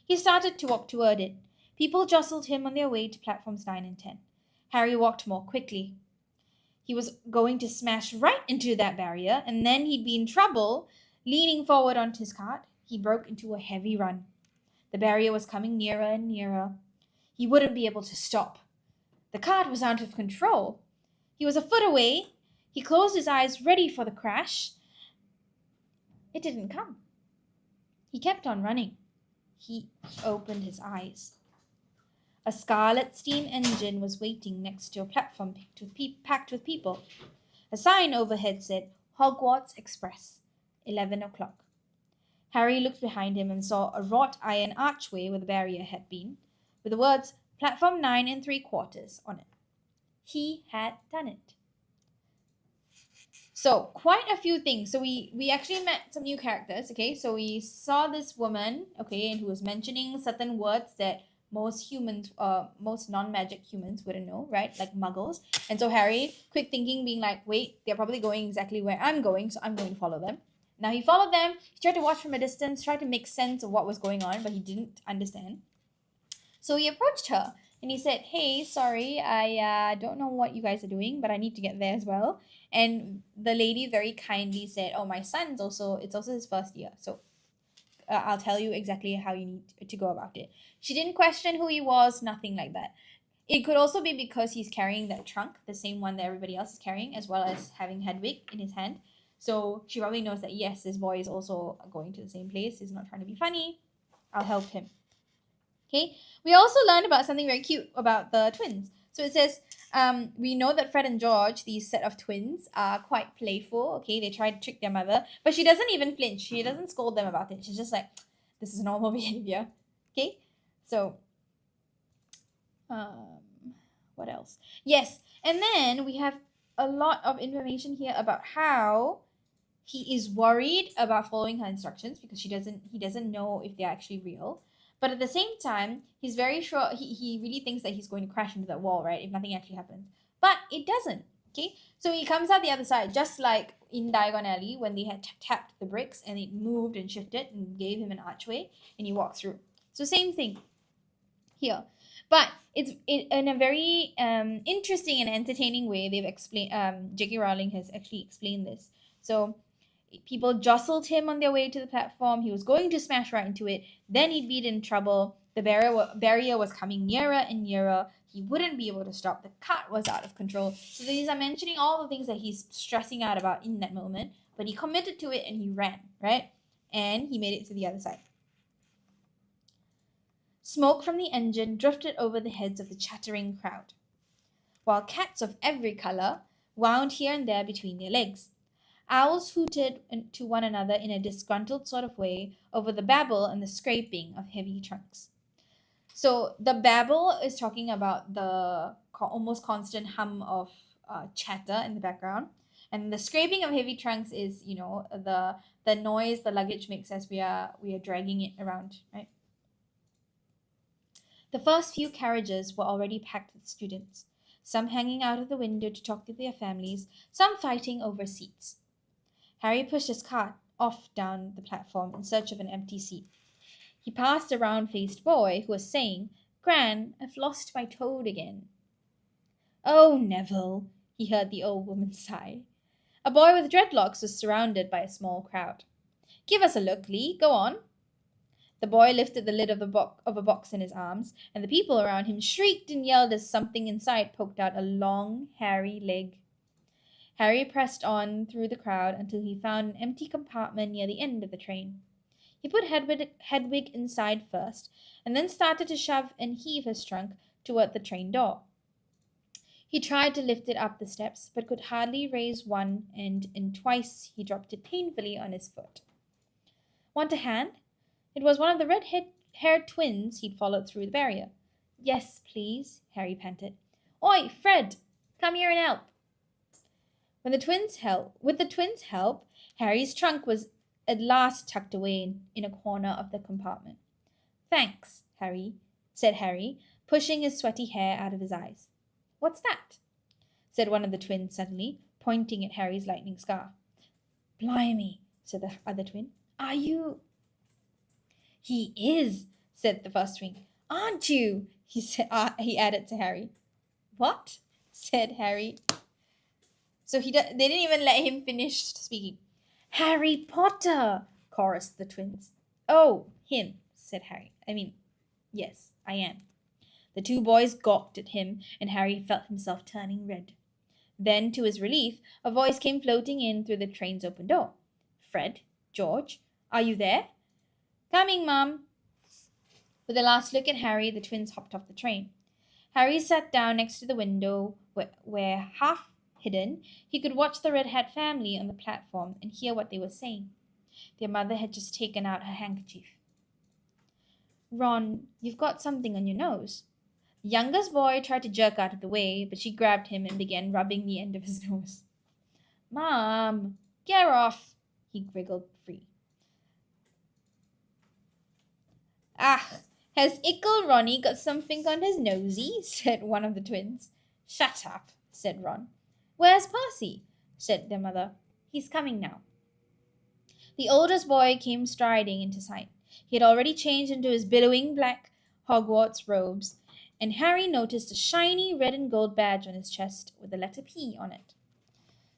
He started to walk toward it. People jostled him on their way to platforms 9 and 10. Harry walked more quickly. He was going to smash right into that barrier, and then he'd be in trouble. Leaning forward onto his cart, he broke into a heavy run. The barrier was coming nearer and nearer. He wouldn't be able to stop. The cart was out of control. He was a foot away. He closed his eyes, ready for the crash. It didn't come. He kept on running. He opened his eyes. A scarlet steam engine was waiting next to a platform packed with people. A sign overhead said, Hogwarts Express, 11 o'clock. Harry looked behind him and saw a wrought iron archway where the barrier had been, with the words, Platform 9 3/4 on it. He had done it. So, quite a few things. So, we actually met some new characters, okay? So, we saw this woman, okay, and who was mentioning certain words that most non-magic humans wouldn't know, right? Like muggles. And so Harry, quick thinking, being like, wait, they're probably going exactly where I'm going, so I'm going to follow them. Now he followed them, he tried to watch from a distance, tried to make sense of what was going on, but he didn't understand. So he approached her and he said, hey, sorry, I don't know what you guys are doing, but I need to get there as well. And the lady very kindly said, oh, my son's it's also his first year, so I'll tell you exactly how you need to go about it. She didn't question who he was, nothing like that. It could also be because he's carrying that trunk, the same one that everybody else is carrying, as well as having Hedwig in his hand. So she probably knows that, yes, this boy is also going to the same place. He's not trying to be funny. I'll help him. Okay. We also learned about something very cute about the twins. So it says, we know that Fred and George, these set of twins, are quite playful. Okay, they try to trick their mother, but she doesn't even flinch. She doesn't scold them about it. She's just like, this is normal behavior. Okay, so what else? Yes, and then we have a lot of information here about how he is worried about following her instructions because he doesn't know if they're actually real. But at the same time, he's very sure, he really thinks that he's going to crash into that wall, right? If nothing actually happens. But it doesn't, okay? So he comes out the other side, just like in Diagon Alley when they had tapped the bricks and it moved and shifted and gave him an archway and he walked through. So same thing here. But it's in a very interesting and entertaining way. They've explained, J.K. Rowling has actually explained this. So people jostled him on their way to the platform. He was going to smash right into it. Then he'd be in trouble. The barrier was coming nearer and nearer. He wouldn't be able to stop. The cart was out of control. So these are mentioning all the things that he's stressing out about in that moment. But he committed to it and he ran, right? And he made it to the other side. Smoke from the engine drifted over the heads of the chattering crowd, while cats of every color wound here and there between their legs. Owls hooted to one another in a disgruntled sort of way over the babble and the scraping of heavy trunks. So the babble is talking about the almost constant hum of chatter in the background, and the scraping of heavy trunks is, the noise the luggage makes as we are dragging it around, right? The first few carriages were already packed with students, some hanging out of the window to talk to their families, some fighting over seats. Harry pushed his cart off down the platform in search of an empty seat. He passed a round faced boy who was saying, "Gran, I've lost my toad again." "Oh, Neville," he heard the old woman sigh. A boy with dreadlocks was surrounded by a small crowd. "Give us a look, Lee. Go on." The boy lifted the lid of a box in his arms, and the people around him shrieked and yelled as something inside poked out a long, hairy leg. Harry pressed on through the crowd until he found an empty compartment near the end of the train. He put Hedwig inside first, and then started to shove and heave his trunk toward the train door. He tried to lift it up the steps, but could hardly raise one end, and twice he dropped it painfully on his foot. "Want a hand?" It was one of the red-haired twins he'd followed through the barrier. "Yes, please," Harry panted. "Oi, Fred! Come here and help." With the twins' help, Harry's trunk was at last tucked away in a corner of the compartment. "Thanks, Harry," said Harry, pushing his sweaty hair out of his eyes. "What's that?" said one of the twins suddenly, pointing at Harry's lightning scar. "Blimey," said the other twin. "Are you—" "He is," said the first twin. "Aren't you?" He added to Harry. "What?" said Harry. So they didn't even let him finish speaking. "Harry Potter," chorused the twins. "Oh, him," said Harry. Yes, I am." The two boys gawked at him, and Harry felt himself turning red. Then, to his relief, a voice came floating in through the train's open door. "Fred? George? Are you there?" "Coming, Mum." With a last look at Harry, the twins hopped off the train. Harry sat down next to the window where half hidden, he could watch the Red Hat family on the platform and hear what they were saying. Their mother had just taken out her handkerchief. "Ron, you've got something on your nose." The youngest boy tried to jerk out of the way, but she grabbed him and began rubbing the end of his nose. "Mom, get off," he wriggled free. "Ah, has Ickle Ronnie got something on his nosy?" said one of the twins. "Shut up," said Ron. "Where's Percy?" said their mother. "He's coming now." The oldest boy came striding into sight. He had already changed into his billowing black Hogwarts robes, and Harry noticed a shiny red and gold badge on his chest with the letter P on it.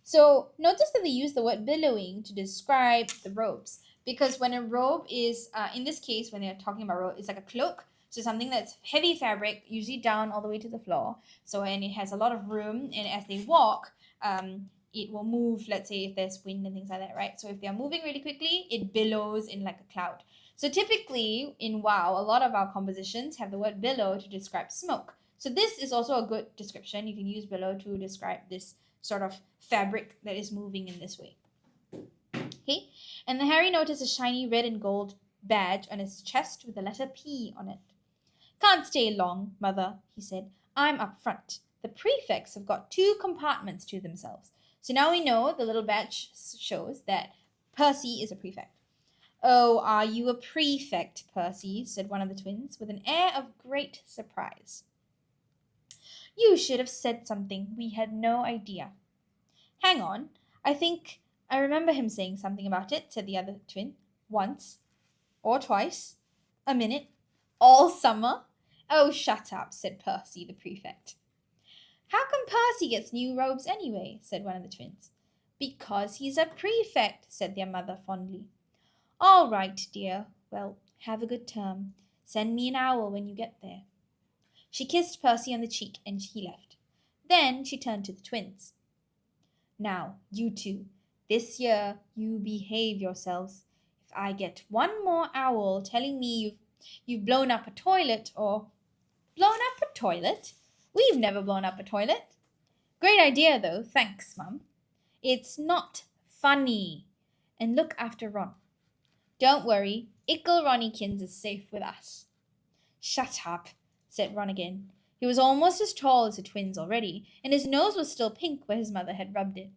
So notice that they use the word billowing to describe the robes, because when a robe is, in this case, when they're talking about robe, it's like a cloak, so something that's heavy fabric, usually down all the way to the floor. So, and it has a lot of room, and as they walk, it will move, let's say if there's wind and things like that, right? So if they're moving really quickly, it billows in like a cloud. So typically in WoW, a lot of our compositions have the word billow to describe smoke. So this is also a good description. You can use billow to describe this sort of fabric that is moving in this way. Okay, and then Harry noticed a shiny red and gold badge on his chest with the letter P on it. "Can't stay long, Mother," he said. "I'm up front. The prefects have got 2 compartments to themselves." So now we know the little badge shows that Percy is a prefect. "Oh, are you a prefect, Percy?" said one of the twins with an air of great surprise. "You should have said something. We had no idea." "Hang on. I think I remember him saying something about it," said the other twin. "Once. Or twice. A minute. All summer." "Oh, shut up," said Percy, the prefect. "How come Percy gets new robes anyway?" said one of the twins. "Because he's a prefect," said their mother fondly. "All right, dear. Well, have a good term. Send me an owl when you get there." She kissed Percy on the cheek and he left. Then she turned to the twins. "Now, you two, this year you behave yourselves. If I get one more owl telling me You've blown up a toilet or... Blown up a toilet? We've never blown up a toilet. Great idea, though. Thanks, Mum. It's not funny. And look after Ron. Don't worry. Ickle Ronnykins is safe with us. Shut up, said Ron again. He was almost as tall as the twins already, and his nose was still pink where his mother had rubbed it.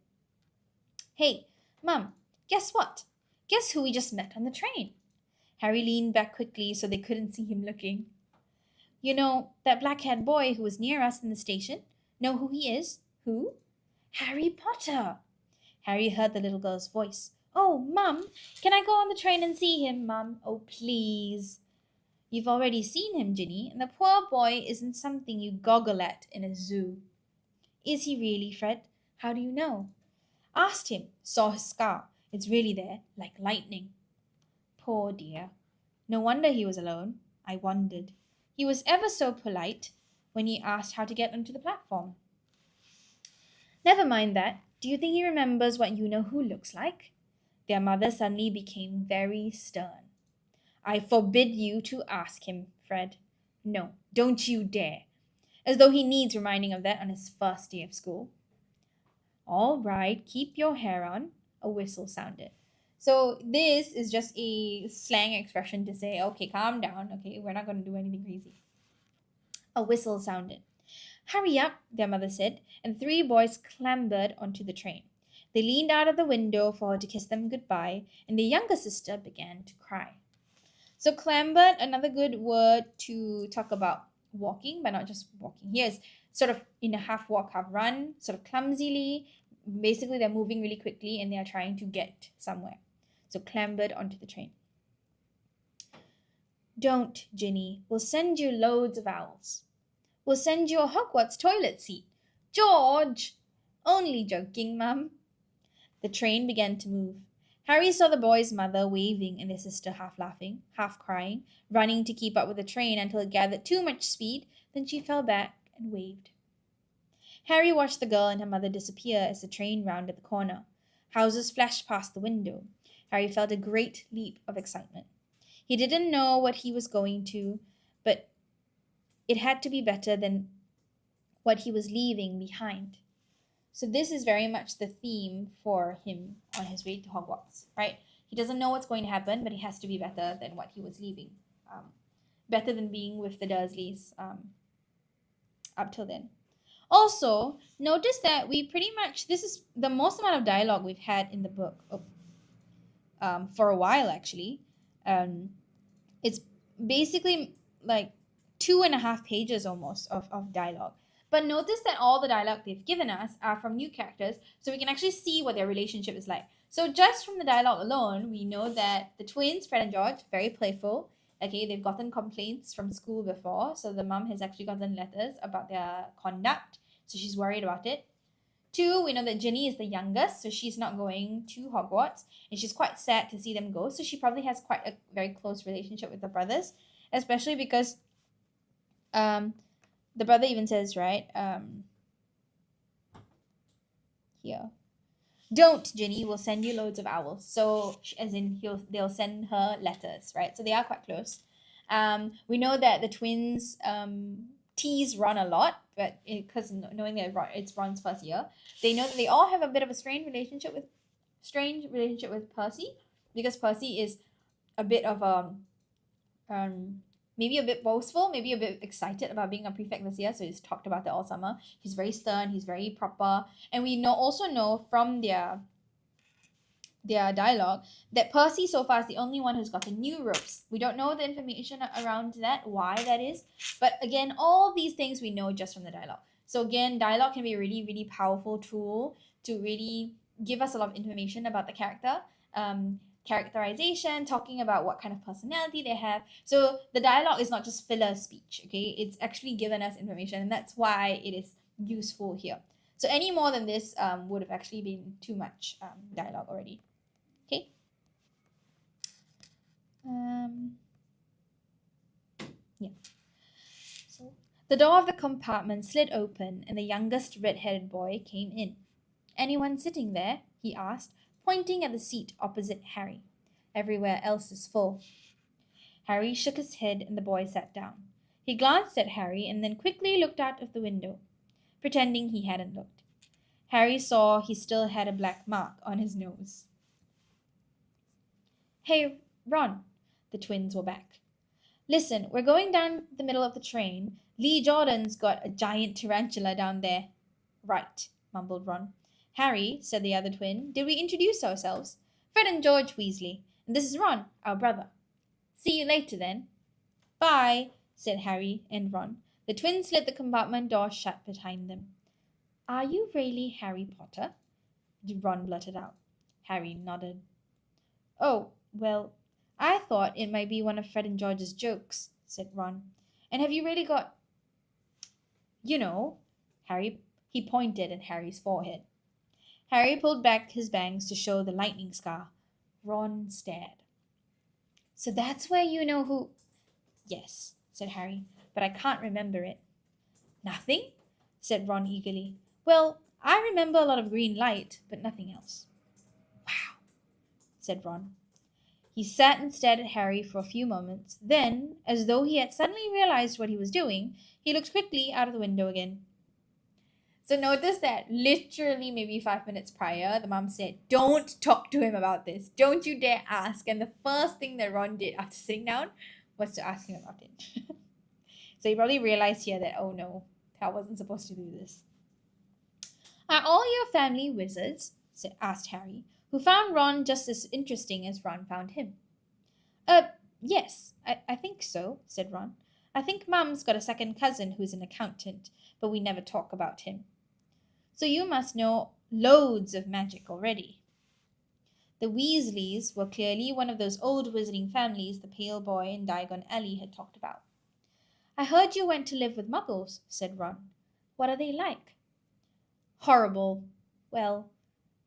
Hey, Mum, guess what? Guess who we just met on the train? Harry leaned back quickly so they couldn't see him looking. You know, that black-haired boy who was near us in the station? Know who he is? Who? Harry Potter. Harry heard the little girl's voice. Oh, Mum, can I go on the train and see him, Mum? Oh, please. You've already seen him, Ginny, and the poor boy isn't something you goggle at in a zoo. Is he really, Fred? How do you know? Asked him. Saw his scar. It's really there, like lightning. Poor dear. No wonder he was alone. I wondered. He was ever so polite when he asked how to get onto the platform. Never mind that. Do you think he remembers what you-know-who looks like? Their mother suddenly became very stern. I forbid you to ask him, Fred. No, don't you dare. As though he needs reminding of that on his first day of school. All right, keep your hair on. A whistle sounded. So this is just a slang expression to say, okay, calm down. Okay, we're not going to do anything crazy. A whistle sounded. Hurry up, their mother said, and 3 boys clambered onto the train. They leaned out of the window for her to kiss them goodbye, and the younger sister began to cry. So clambered, another good word to talk about walking, but not just walking. Here's sort of in a half walk, half run, sort of clumsily. Basically, they're moving really quickly and they are trying to get somewhere. So clambered onto the train. Don't, Ginny. We'll send you loads of owls. We'll send you a Hogwarts toilet seat. George! Only joking, Mum. The train began to move. Harry saw the boy's mother waving and their sister half laughing, half crying, running to keep up with the train until it gathered too much speed. Then she fell back and waved. Harry watched the girl and her mother disappear as the train rounded the corner. Houses flashed past the window. Harry felt a great leap of excitement. He didn't know what he was going to, but it had to be better than what he was leaving behind. So this is very much the theme for him on his way to Hogwarts, right? He doesn't know what's going to happen, but it has to be better than what he was leaving. Better than being with the Dursleys up till then. Also, notice that we pretty much, this is the most amount of dialogue we've had in the book for a while, actually. It's basically like 2.5 pages almost of dialogue. But notice that all the dialogue they've given us are from new characters, so we can actually see what their relationship is like. So just from the dialogue alone, we know that the twins, Fred and George, very playful. Okay, they've gotten complaints from school before, so the mom has actually gotten letters about their conduct, so she's worried about it. 2, we know that Ginny is the youngest, so she's not going to Hogwarts, and she's quite sad to see them go, so she probably has quite a very close relationship with the brothers, especially because the brother even says, right, here, don't, Ginny, we'll send you loads of owls. So, as in, they'll send her letters, right? So they are quite close. We know that the twins tease Ron a lot, but because knowing that it's Ron's first year, they know that they all have a bit of a strange relationship with Percy, because Percy is a bit of maybe a bit boastful, maybe a bit excited about being a prefect this year, so he's talked about it all summer. He's very stern, he's very proper, and we also know from their dialogue that Percy so far is the only one who's gotten new robes. We don't know the information around that, why that is, but again, all these things we know just from the dialogue. So again, dialogue can be a really, really powerful tool to really give us a lot of information about the character. Characterization, talking about what kind of personality they have. So the dialogue is not just filler speech, okay? It's actually given us information, and that's why it is useful here. So any more than this would have actually been too much dialogue already, okay? Yeah. So the door of the compartment slid open, and the youngest red-headed boy came in. Anyone sitting there? He asked, pointing at the seat opposite Harry. Everywhere else is full. Harry shook his head and the boy sat down. He glanced at Harry and then quickly looked out of the window, pretending he hadn't looked. Harry saw he still had a black mark on his nose. Hey, Ron, the twins were back. Listen, we're going down the middle of the train. Lee Jordan's got a giant tarantula down there. Right, mumbled Ron. Harry, said the other twin, did we introduce ourselves? Fred and George Weasley. And this is Ron, our brother. See you later, then. Bye, said Harry and Ron. The twins let the compartment door shut behind them. Are you really Harry Potter? Ron blurted out. Harry nodded. Oh, well, I thought it might be one of Fred and George's jokes, said Ron. And have you really got... You know, Harry... He pointed at Harry's forehead. Harry pulled back his bangs to show the lightning scar. Ron stared. So that's where you know who... Yes, said Harry, but I can't remember it. Nothing? Said Ron eagerly. Well, I remember a lot of green light, but nothing else. Wow, said Ron. He sat and stared at Harry for a few moments. Then, as though he had suddenly realized what he was doing, he looked quickly out of the window again. So notice that literally maybe 5 minutes prior, the mom said, don't talk to him about this. Don't you dare ask. And the first thing that Ron did after sitting down was to ask him about it. So he probably realized here that, oh no, I wasn't supposed to do this. Are all your family wizards? Asked Harry, who found Ron just as interesting as Ron found him. Yes, I think so, said Ron. I think Mum's got a second cousin who's an accountant, but we never talk about him. So you must know loads of magic already. The Weasleys were clearly one of those old wizarding families the pale boy in Diagon Alley had talked about. I heard you went to live with Muggles, said Ron. What are they like? Horrible. Well,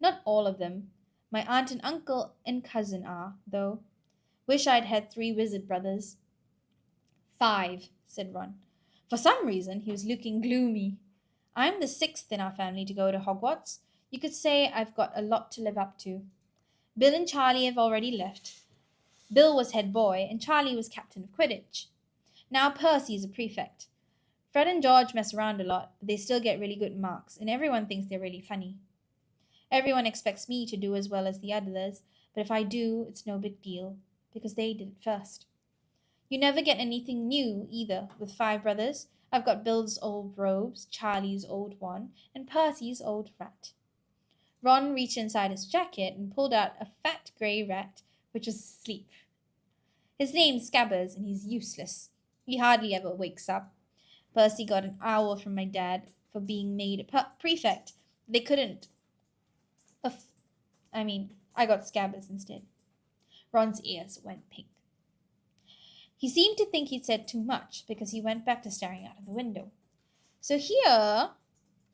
not all of them. My aunt and uncle and cousin are, though. Wish I'd had 3 wizard brothers. 5, said Ron. For some reason, he was looking gloomy. I'm the 6th in our family to go to Hogwarts. You could say I've got a lot to live up to. Bill and Charlie have already left. Bill was head boy, and Charlie was captain of Quidditch. Now Percy is a prefect. Fred and George mess around a lot, but they still get really good marks, and everyone thinks they're really funny. Everyone expects me to do as well as the others, but if I do, it's no big deal, because they did it first. You never get anything new, either, with 5 brothers. I've got Bill's old robes, Charlie's old one, and Percy's old rat. Ron reached inside his jacket and pulled out a fat grey rat, which was asleep. His name's Scabbers, and he's useless. He hardly ever wakes up. Percy got an owl from my dad for being made a prefect. They couldn't. I got Scabbers instead. Ron's ears went pink. He seemed to think he'd said too much because he went back to staring out of the window. So here,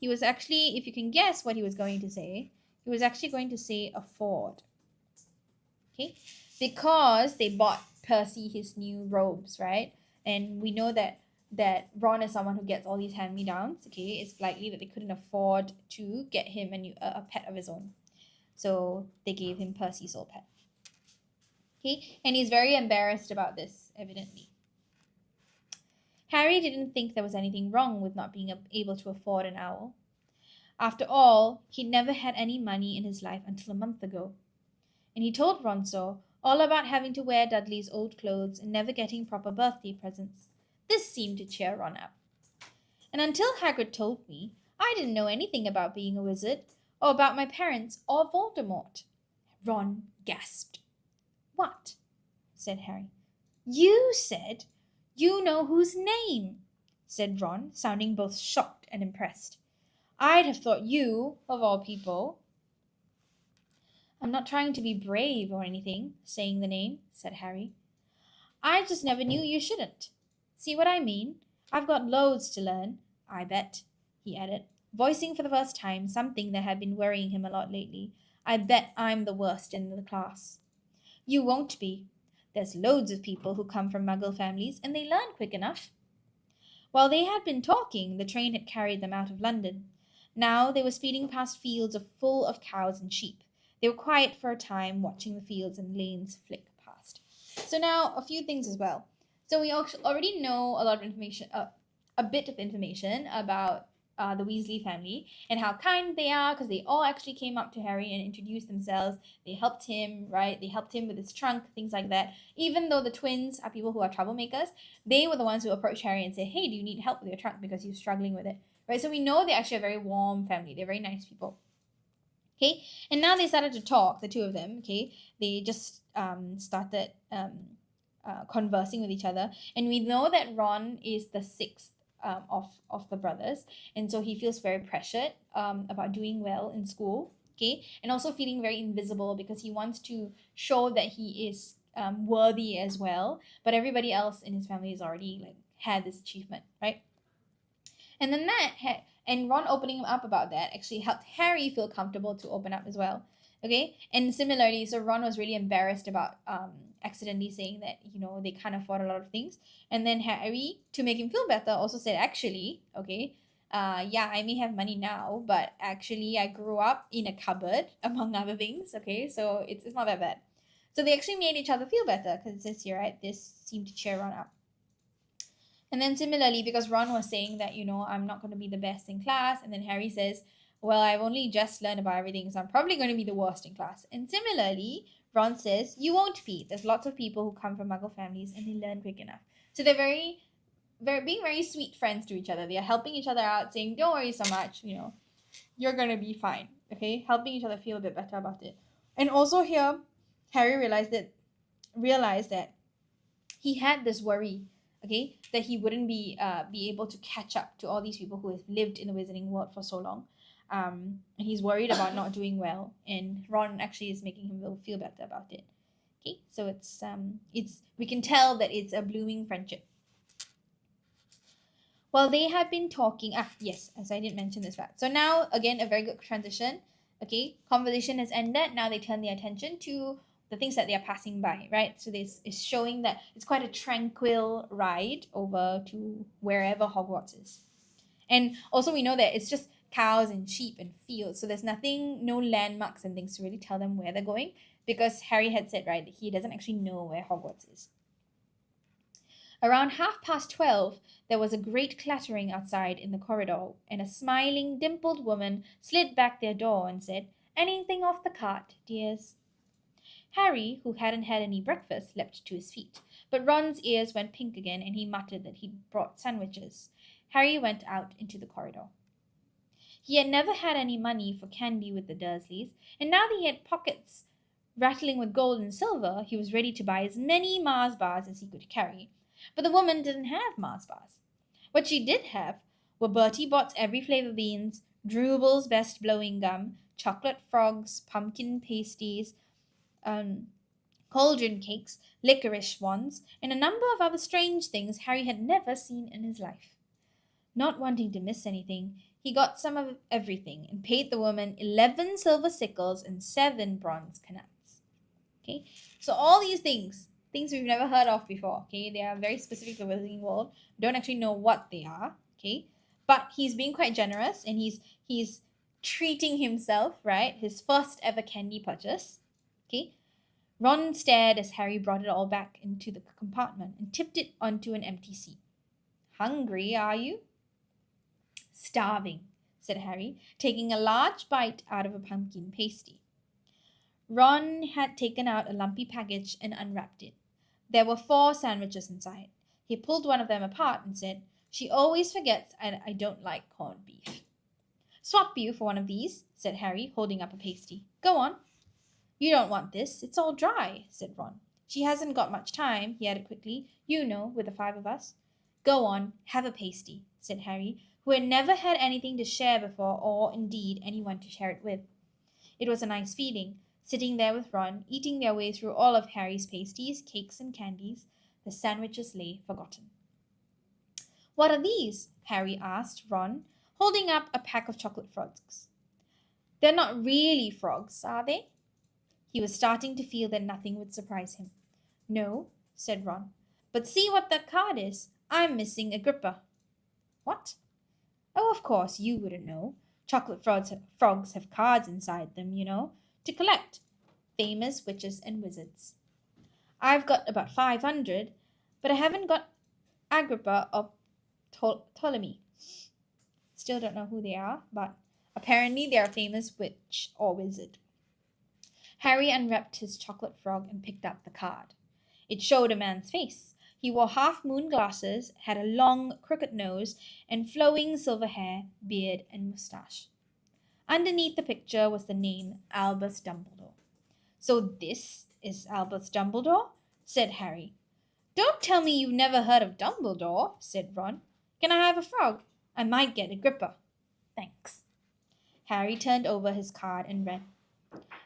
he was actually, if you can guess what he was going to say, he was actually going to say afford. Okay? Because they bought Percy his new robes, right? And we know that Ron is someone who gets all these hand-me-downs, okay? It's likely that they couldn't afford to get him a pet of his own. So they gave him Percy's old pet. Okay? And he's very embarrassed about this, evidently. Harry didn't think there was anything wrong with not being able to afford an owl. After all, he'd never had any money in his life until a month ago. And he told Ron so, all about having to wear Dudley's old clothes and never getting proper birthday presents. This seemed to cheer Ron up. And until Hagrid told me, I didn't know anything about being a wizard, or about my parents, or Voldemort. Ron gasped. What? Said Harry. You said, you know whose name, said Ron, sounding both shocked and impressed. I'd have thought you, of all people. I'm not trying to be brave or anything, saying the name, said Harry. I just never knew you shouldn't. See what I mean? I've got loads to learn, I bet, he added, voicing for the first time something that had been worrying him a lot lately. I bet I'm the worst in the class. You won't be. There's loads of people who come from Muggle families, and they learn quick enough. While they had been talking, the train had carried them out of London. Now they were speeding past fields full of cows and sheep. They were quiet for a time, watching the fields and lanes flick past. So now a few things as well. So we already know a lot of information, a bit of information about the Weasley family and how kind they are because they all actually came up to Harry and introduced themselves. They helped him, right? They helped him with his trunk, things like that. Even though the twins are people who are troublemakers, they were the ones who approached Harry and said, "Hey, do you need help with your trunk because you're struggling with it?" Right? So we know they're actually a very warm family. They're very nice people. Okay, and now they started to talk, the two of them. Okay, they just started conversing with each other, and we know that Ron is the sixth of the brothers, and so he feels very pressured about doing well in school. Okay, and also feeling very invisible because he wants to show that he is worthy as well, but everybody else in his family has already like had this achievement, right? And then and Ron opening him up about that actually helped Harry feel comfortable to open up as well. Okay, and similarly, so Ron was really embarrassed about accidentally saying that they can't afford a lot of things, and then Harry, to make him feel better, also said, actually, okay, yeah, I may have money now, but actually I grew up in a cupboard among other things. Okay, so it's not that bad. So they actually made each other feel better because it says here, right? This seemed to cheer Ron up. And then similarly, because Ron was saying that, I'm not going to be the best in class. And then Harry says, well, I've only just learned about everything, so I'm probably going to be the worst in class. And similarly, Ron says, you won't be. There's lots of people who come from Muggle families and they learn quick enough. So they're being very sweet friends to each other. They are helping each other out, saying, don't worry so much, you're going to be fine. Okay? Helping each other feel a bit better about it. And also here, Harry realized that he had this worry, okay, that he wouldn't be able to catch up to all these people who have lived in the wizarding world for so long. And he's worried about not doing well, and Ron actually is making him feel better about it. Okay, so it's we can tell that it's a blooming friendship. Well, they have been talking. Yes, as I didn't mention this fact. So now, again, a very good transition. Okay, conversation has ended. Now they turn their attention to the things that they are passing by, right? So this is showing that it's quite a tranquil ride over to wherever Hogwarts is. And also, we know that it's just cows and sheep and fields. So there's no landmarks and things to really tell them where they're going because Harry had said, right, that he doesn't actually know where Hogwarts is. Around 12:30, there was a great clattering outside in the corridor, and a smiling, dimpled woman slid back their door and said, anything off the cart, dears? Harry, who hadn't had any breakfast, leapt to his feet, but Ron's ears went pink again, and he muttered that he'd brought sandwiches. Harry went out into the corridor. He had never had any money for candy with the Dursleys, and now that he had pockets rattling with gold and silver, he was ready to buy as many Mars bars as he could carry. But the woman didn't have Mars bars. What she did have were Bertie Bott's every flavor beans, Drubel's best blowing gum, chocolate frogs, pumpkin pasties, cauldron cakes, licorice wands, and a number of other strange things Harry had never seen in his life. Not wanting to miss anything, he got some of everything and paid the woman 11 silver sickles and 7 bronze knuts. Okay, so all these things we've never heard of before. Okay, they are very specific to the Wizarding World. We don't actually know what they are. Okay, but he's being quite generous and he's treating himself, right? His first ever candy purchase. Okay, Ron stared as Harry brought it all back into the compartment and tipped it onto an empty seat. Hungry, are you? Starving, said Harry, taking a large bite out of a pumpkin pasty. Ron had taken out a lumpy package and unwrapped it. There were 4 sandwiches inside. He pulled one of them apart and said, she always forgets I don't like corned beef. Swap you for one of these, said Harry, holding up a pasty. Go on. You don't want this. It's all dry, said Ron. She hasn't got much time, he added quickly. You know, with the 5 of us. Go on, have a pasty, said Harry, who had never had anything to share before or, indeed, anyone to share it with. It was a nice feeling, sitting there with Ron, eating their way through all of Harry's pasties, cakes, and candies. The sandwiches lay forgotten. What are these? Harry asked Ron, holding up a pack of chocolate frogs. They're not really frogs, are they? He was starting to feel that nothing would surprise him. No, said Ron. But see what that card is. I'm missing Agrippa. What? Oh, of course, you wouldn't know. Chocolate frogs have cards inside them, to collect. Famous witches and wizards. I've got about 500, but I haven't got Agrippa or Ptolemy. Still don't know who they are, but apparently they are a famous witch or wizard. Harry unwrapped his chocolate frog and picked up the card. It showed a man's face. He wore half-moon glasses, had a long, crooked nose, and flowing silver hair, beard, and moustache. Underneath the picture was the name Albus Dumbledore. So this is Albus Dumbledore? Said Harry. Don't tell me you've never heard of Dumbledore, said Ron. Can I have a frog? I might get Agrippa. Thanks. Harry turned over his card and read,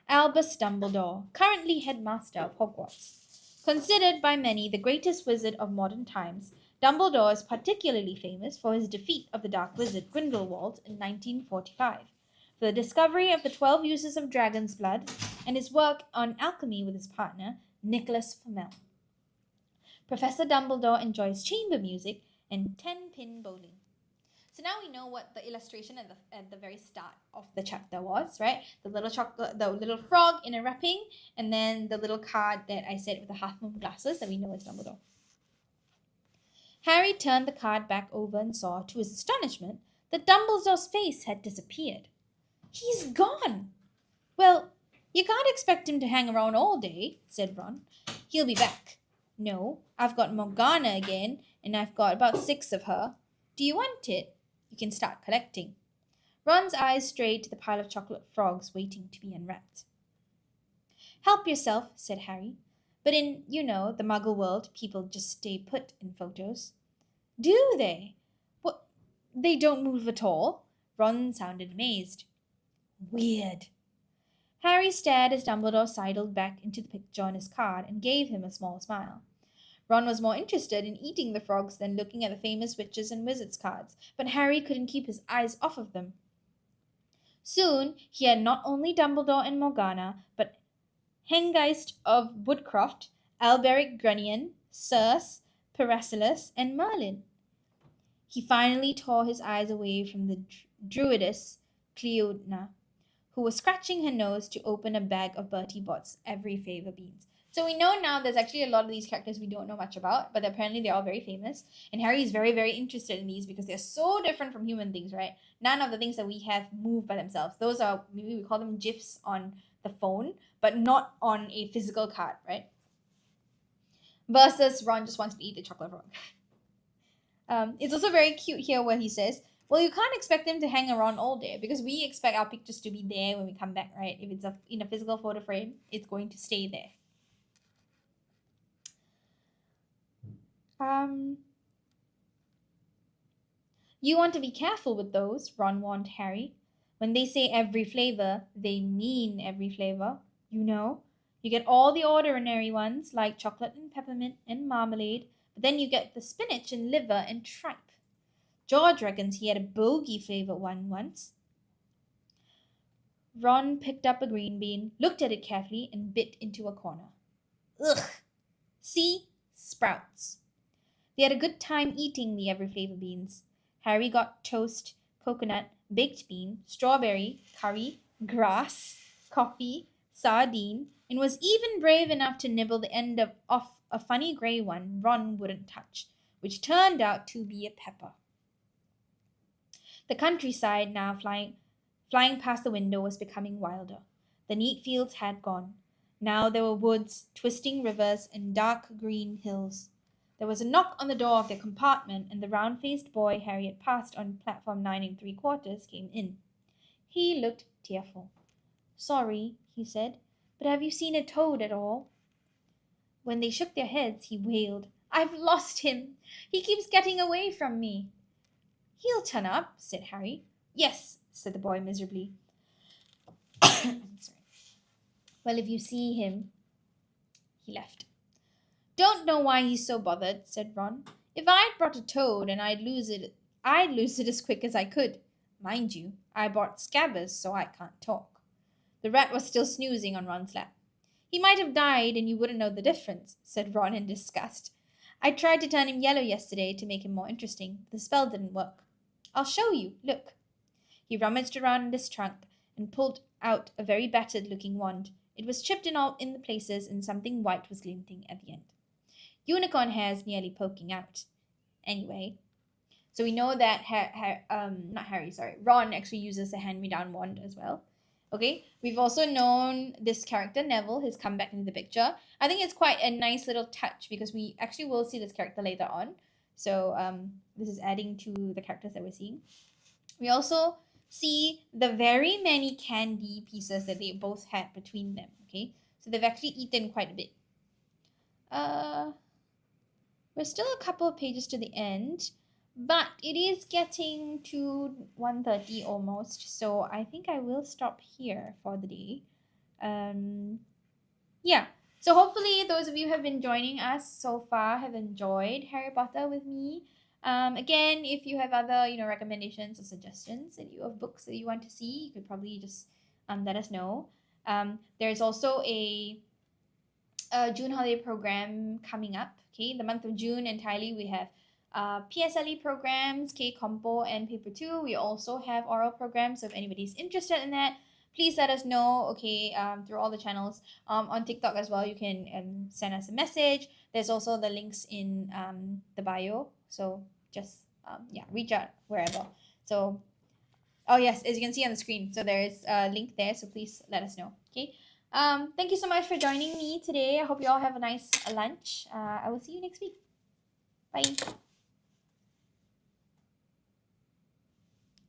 Albus Dumbledore, currently headmaster of Hogwarts. Considered by many the greatest wizard of modern times, Dumbledore is particularly famous for his defeat of the Dark Wizard Grindelwald in 1945, for the discovery of the 12 uses of dragon's blood, and his work on alchemy with his partner, Nicholas Flamel. Professor Dumbledore enjoys chamber music and 10-pin bowling. So now we know what the illustration at the very start of the chapter was, right? The little frog in a wrapping, and then the little card that I said with the half-moon glasses that we know is Dumbledore. Harry turned the card back over and saw, to his astonishment, that Dumbledore's face had disappeared. He's gone! Well, you can't expect him to hang around all day, said Ron. He'll be back. No, I've got Morgana again, and I've got about 6 of her. Do you want it? You can start collecting. Ron's eyes strayed to the pile of chocolate frogs waiting to be unwrapped. Help yourself, said Harry. But in, the Muggle world, people just stay put in photos. Do they? What? They don't move at all? Ron sounded amazed. Weird. Harry stared as Dumbledore sidled back into the picture on his card and gave him a small smile. Ron was more interested in eating the frogs than looking at the famous witches and wizards cards, but Harry couldn't keep his eyes off of them. Soon he had not only Dumbledore and Morgana, but Hengist of Woodcroft, Alberic Grunion, Circe, Paracelsus, and Merlin. He finally tore his eyes away from the druidess Cleodna, who was scratching her nose to open a bag of Bertie Bott's every flavor beans. So we know now there's actually a lot of these characters we don't know much about, but apparently they're all very famous. And Harry is very, very interested in these because they're so different from human things, right? None of the things that we have move by themselves. Those are, maybe we call them GIFs on the phone, but not on a physical card, right? Versus Ron just wants to eat the chocolate frog. It's also very cute here where he says, well, you can't expect them to hang around all day because we expect our pictures to be there when we come back, right? If it's in a physical photo frame, it's going to stay there. You want to be careful with those, Ron warned Harry. When they say every flavor, they mean every flavor. You get all the ordinary ones like chocolate and peppermint and marmalade, but then you get the spinach and liver and tripe. George reckons he had a bogey flavor one once. Ron picked up a green bean, looked at it carefully, and bit into a corner. Ugh! See? Sprouts. They had a good time eating the every flavor beans. Harry got toast, coconut, baked bean, strawberry, curry, grass, coffee, sardine, and was even brave enough to nibble the end off a funny grey one Ron wouldn't touch, which turned out to be a pepper. The countryside, now flying past the window, was becoming wilder. The neat fields had gone. Now there were woods, twisting rivers, and dark green hills. There was a knock on the door of their compartment, and the round-faced boy Harry had passed on platform 9 3/4 came in. He looked tearful. Sorry, he said, but have you seen a toad at all? When they shook their heads, he wailed, I've lost him. He keeps getting away from me. He'll turn up, said Harry. Yes, said the boy miserably. Sorry. Well, if you see him. He left. Don't know why he's so bothered, said Ron. If I'd brought a toad and I'd lose it as quick as I could. Mind you, I brought Scabbers, so I can't talk. The rat was still snoozing on Ron's lap. He might have died and you wouldn't know the difference, said Ron in disgust. I tried to turn him yellow yesterday to make him more interesting, but the spell didn't work. I'll show you, look. He rummaged around in his trunk and pulled out a very battered-looking wand. It was chipped in all in the places, and something white was glinting at the end. Unicorn hairs nearly poking out. Anyway, so we know that not Harry, sorry, Ron actually uses a hand-me-down wand as well. Okay, we've also known this character Neville has come back into the picture. I think it's quite a nice little touch because we actually will see this character later on. So this is adding to the characters that we're seeing. We also see the very many candy pieces that they both had between them. Okay, so they've actually eaten quite a bit. We're still a couple of pages to the end, but it is getting to 1:30 almost, so I think I will stop here for the day. Yeah, so hopefully those of you who have been joining us so far have enjoyed Harry Potter with me. Again, if you have other recommendations or suggestions that you of books that you want to see, you could probably just let us know. There's also a June holiday program coming up. Okay, the month of June entirely we have PSLE programs, K Compo and Paper 2. We also have oral programs, so if anybody's interested in that, please let us know. Okay, through all the channels. On TikTok as well, you can send us a message. There's also the links in the bio, so just yeah, reach out wherever. So oh yes, as you can see on the screen, so there is a link there, so please let us know. Okay, thank you so much for joining me today. I hope you all have a nice lunch. I will see you next week. Bye.